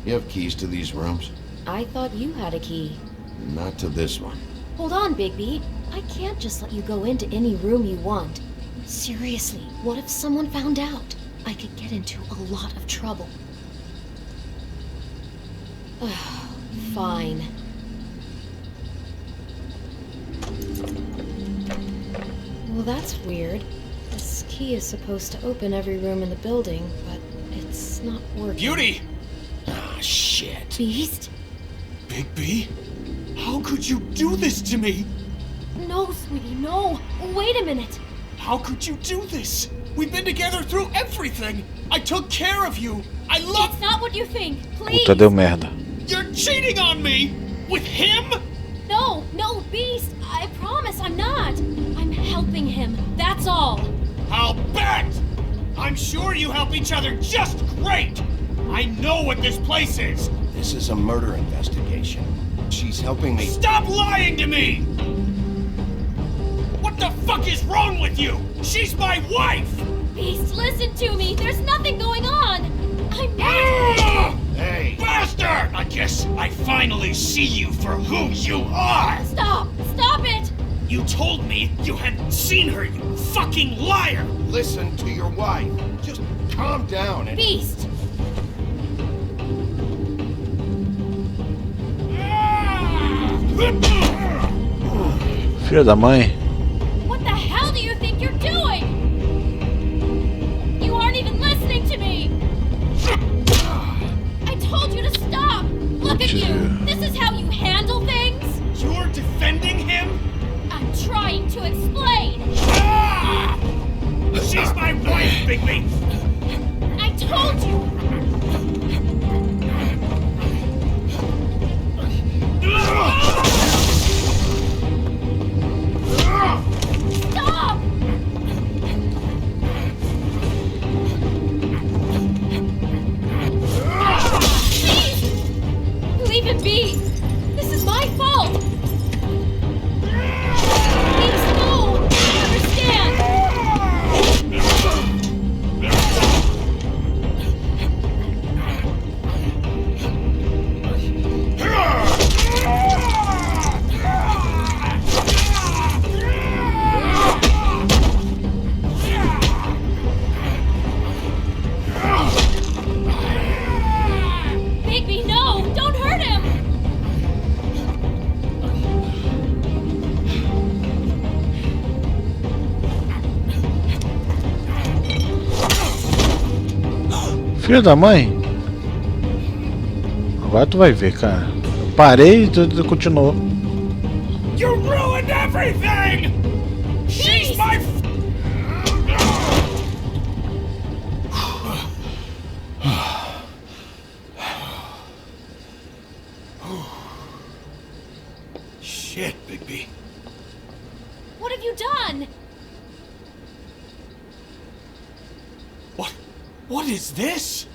You have keys to these rooms? I thought you had a key. Not to this one. Hold on, Bigby. I can't just let you go into any room you want. Seriously, what if someone found out? I could get into a lot of trouble. Fine. Well, that's weird. This key is supposed to open every room in the building, but it's not working. Beauty! Ah, shit. Beast? Bigby? How could you do this to me? No, sweetie, no. Wait a minute. How could you do this? We've been together through everything. I took care of you. I love... It's not what you think. Please. Puta, deu merda. You're cheating on me! With him? No, Beast. I promise I'm not. I'm helping him. That's all. I'll bet! I'm sure you help each other just great! I know what this place is! This is a murder investigation. She's helping me. Stop lying to me! What the fuck is wrong with you? She's my wife! Beast, listen to me. There's nothing going on. I'm... Hey! Bastard! I guess I finally see you for who you are! Stop! Stop it! You told me you had seen her, you fucking liar! Listen to your wife. Just calm down and... Beast! Filha da mãe. What the hell do you think you're doing? You aren't even listening to me! I told you to stop! Look at you! This is how you handle things? You're defending him? I'm trying to explain! She's my wife, Bigby! I told you! Stop! Please! Leave it be! This is my fault! Please, no! I understand! Bigby, no! Don't hurt him! Filha da mãe. Agora tu vai ver, cara. Eu parei e tu continuou. You ruined everything! She's my... Shit, Bigby. What have you done? What is this?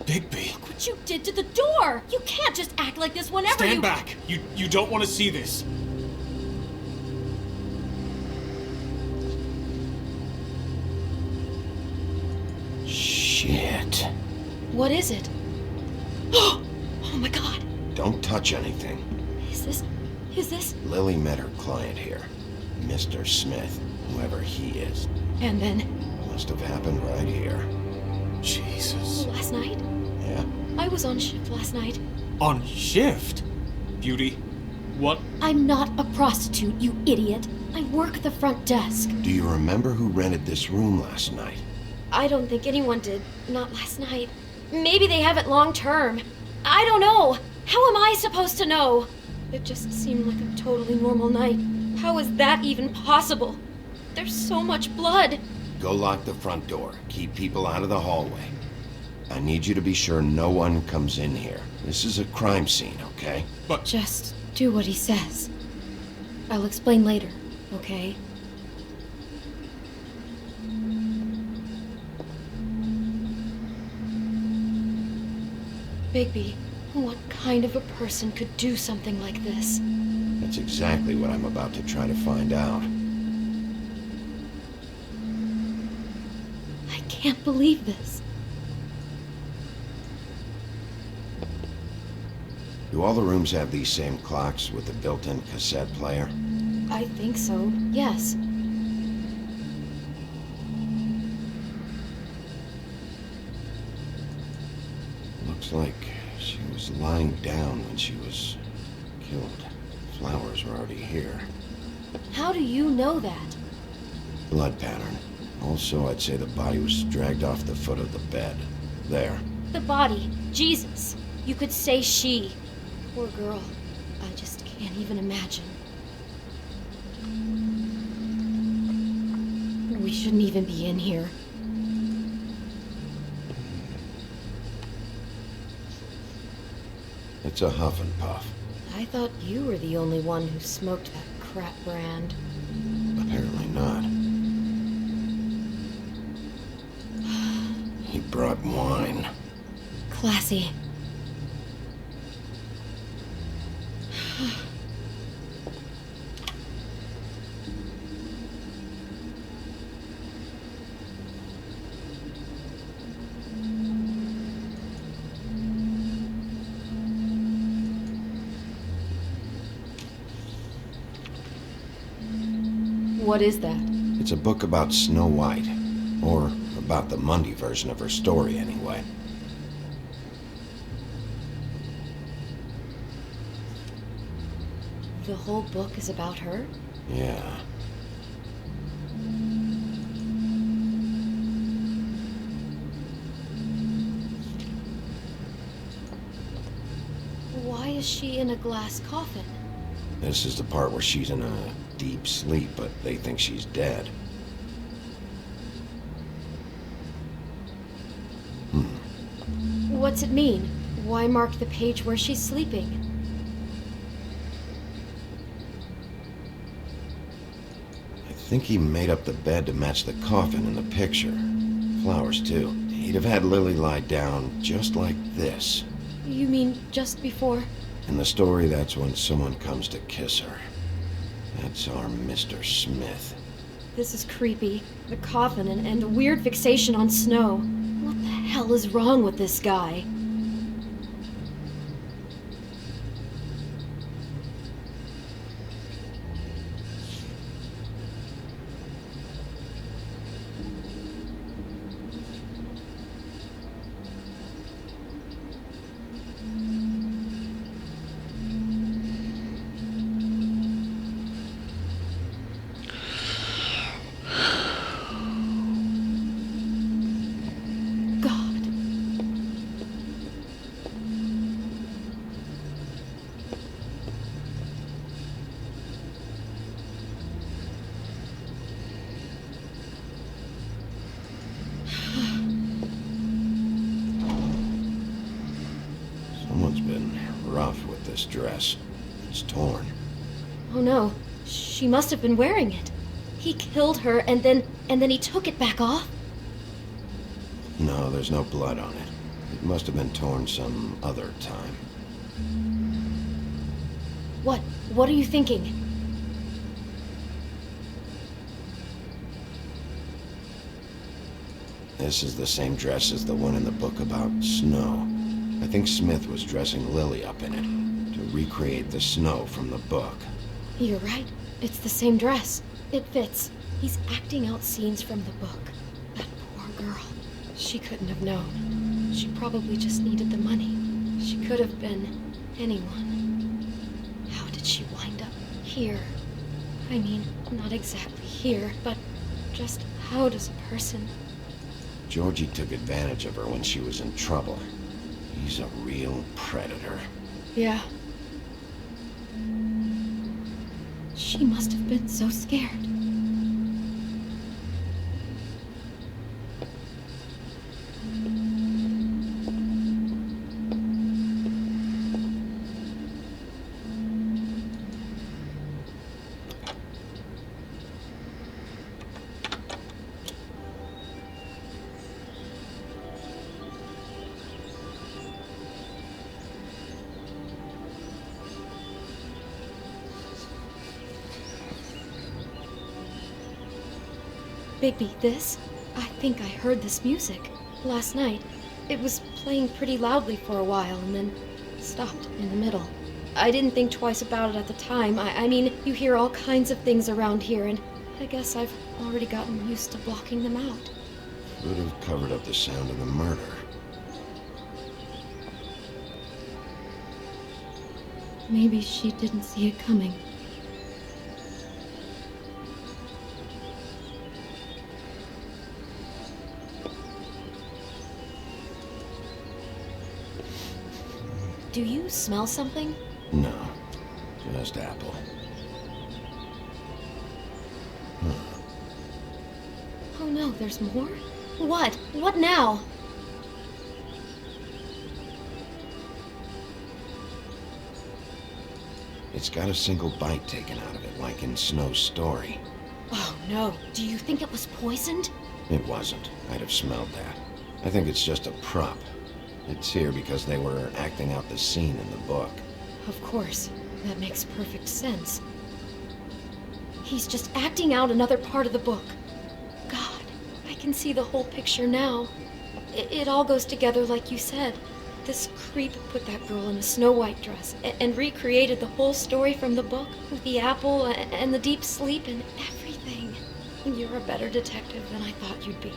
Bigby. Look what you did to the door! You can't just act like this whenever Stand back. You don't want to see this. Shit. What is it? Oh my god! Don't touch anything. Is this? Lily met her client here. Mr. Smith, whoever he is. And then? Must have happened right here. Jesus. Last night? Yeah? I was on shift last night. On shift? Beauty, what? I'm not a prostitute, you idiot. I work the front desk. Do you remember who rented this room last night? I don't think anyone did. Not last night. Maybe they have it long term. I don't know. How am I supposed to know? It just seemed like a totally normal night. How is that even possible? There's so much blood. Go lock the front door. Keep people out of the hallway. I need you to be sure no one comes in here. This is a crime scene, okay? But... Just do what he says. I'll explain later, okay? Bigby, what kind of a person could do something like this? That's exactly what I'm about to try to find out. I can't believe this. Do all the rooms have these same clocks with the built-in cassette player? I think so, yes. Looks like she was lying down when she was killed. Flowers were already here. How do you know that? Blood pattern. Also, I'd say the body was dragged off the foot of the bed. There. The body. Jesus. You could say she. Poor girl. I just can't even imagine. We shouldn't even be in here. It's a huff and puff. I thought you were the only one who smoked that crap brand. Apparently not. He brought wine. Classy. What is that? It's a book about Snow White. Or about the Monday version of her story, anyway. The whole book is about her? Yeah. Why is she in a glass coffin? This is the part where she's in a deep sleep, but they think she's dead. What's it mean? Why mark the page where she's sleeping? I think he made up the bed to match the coffin in the picture. Flowers, too. He'd have had Lily lie down just like this. You mean just before? In the story, that's when someone comes to kiss her. That's our Mr. Smith. This is creepy. The coffin and a weird fixation on snow. What the hell is wrong with this guy? Someone's been rough with this dress. It's torn. Oh no, she must have been wearing it. He killed her and then he took it back off? No, there's no blood on it. It must have been torn some other time. What are you thinking? This is the same dress as the one in the book about snow. I think Smith was dressing Lily up in it to recreate the snow from the book. You're right. It's the same dress. It fits. He's acting out scenes from the book. That poor girl. She couldn't have known. She probably just needed the money. She could have been anyone. How did she wind up here? I mean, not exactly here, but just how does a person... Georgie took advantage of her when she was in trouble. He's a real predator. Yeah. She must have been so scared. Bigby, this? I think I heard this music last night. It was playing pretty loudly for a while and then stopped in the middle. I didn't think twice about it at the time. I mean, you hear all kinds of things around here, and I guess I've already gotten used to blocking them out. Would have covered up the sound of the murder. Maybe she didn't see it coming. Do you smell something? No, just apple. Oh no, there's more? What? What now? It's got a single bite taken out of it, like in Snow's story. Oh no, do you think it was poisoned? It wasn't. I'd have smelled that. I think it's just a prop. It's here because they were acting out the scene in the book. Of course. That makes perfect sense. He's just acting out another part of the book. God, I can see the whole picture now. It all goes together like you said. This creep put that girl in a Snow White dress and recreated the whole story from the book with the apple and the deep sleep and everything. You're a better detective than I thought you'd be.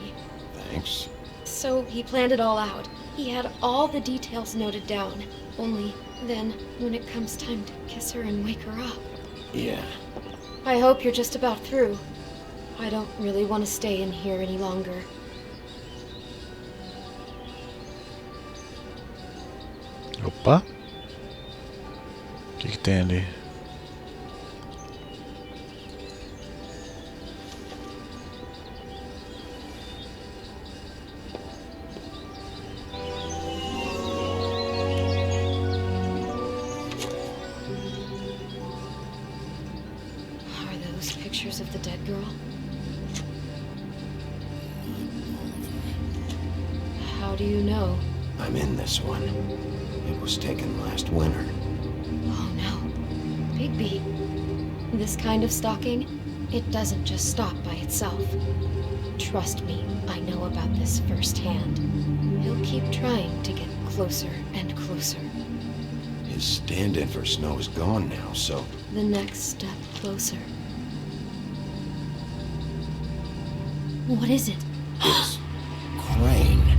Thanks. So he planned it all out. He had all the details noted down. Only then, when it comes time to kiss her and wake her up. Yeah. I hope you're just about through. I don't really want to stay in here any longer. Opa. O que tem ali? Are those pictures of the dead girl? How do you know? I'm in this one. It was taken last winter. Oh no. Bigby. This kind of stalking, it doesn't just stop by itself. Trust me, I know about this firsthand. He'll keep trying to get closer and closer. His stand-in for Snow is gone now, so... The next step closer. What is it? It's Crane.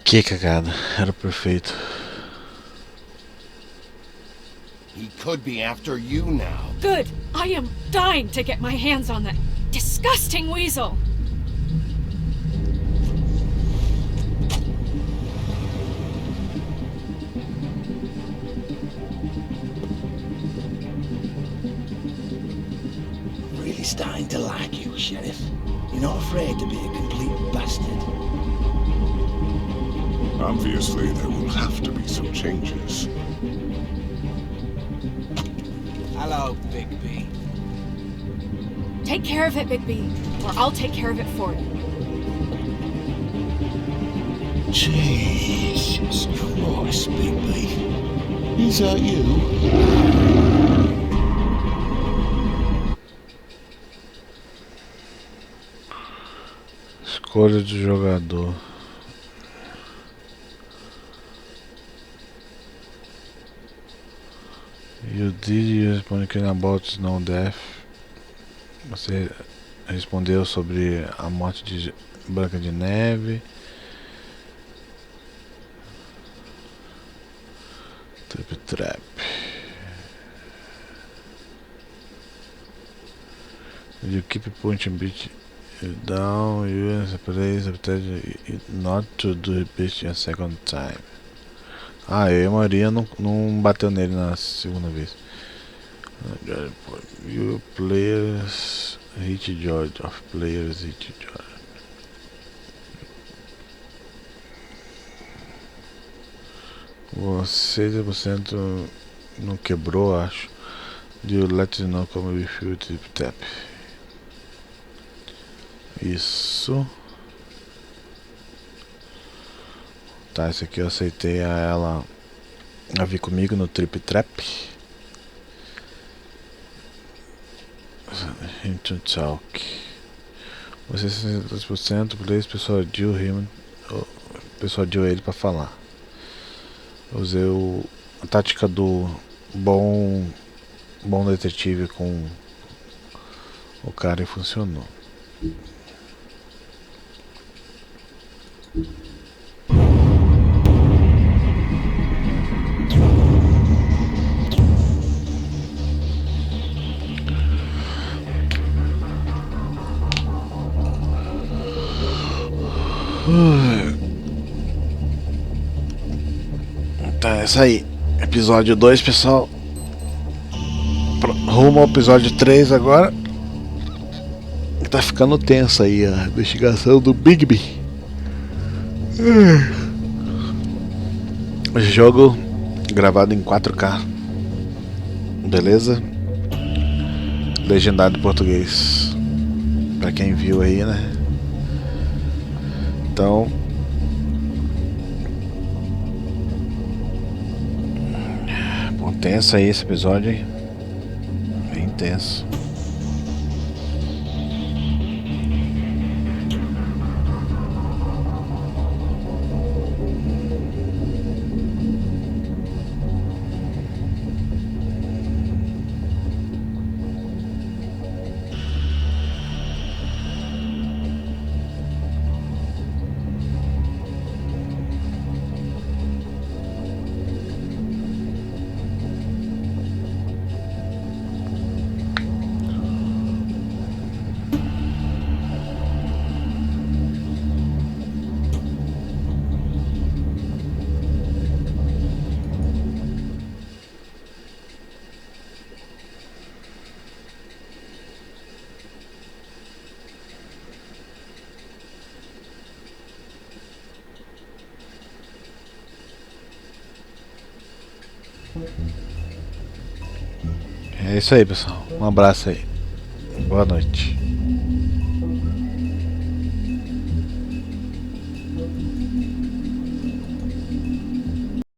Que cagada, era perfeito. He could be after you now. Good! I am dying to get my hands on that disgusting weasel! Really starting to like you, Sheriff. You're not afraid to be a complete bastard. Obviously, there will have to be some changes. Hello, Bigby. Take care of it, Bigby, or I'll take care of it for you. Jesus Christ, Bigby. Is that you? Escolha de jogador. You did respond about no death. Você respondeu sobre a morte de Branca de Neve. Trap. You keep pointing beat down. You place not to do it a second time. Ah, eu e a Maria não bateu nele na segunda vez. You players hit George. Of players hit George. Você 10% não quebrou, acho. De let you know como we feel tap. Isso. Tá, esse aqui eu aceitei ela a vir comigo no trip trap. Into talk. Você 62%, please persuadiu him. Persuadiu ele pra falar. Usei a tática do bom detetive com o cara e funcionou. Tá, é isso aí. Episódio 2, pessoal. Rumo ao episódio 3 agora. Tá ficando tenso aí a investigação do Bigby. Jogo gravado em 4K. Beleza? Legendado em português. Pra quem viu aí, né? Então, bom, tenso aí esse episódio, hein? Bem tenso. É isso aí, pessoal. Um abraço aí. Boa noite.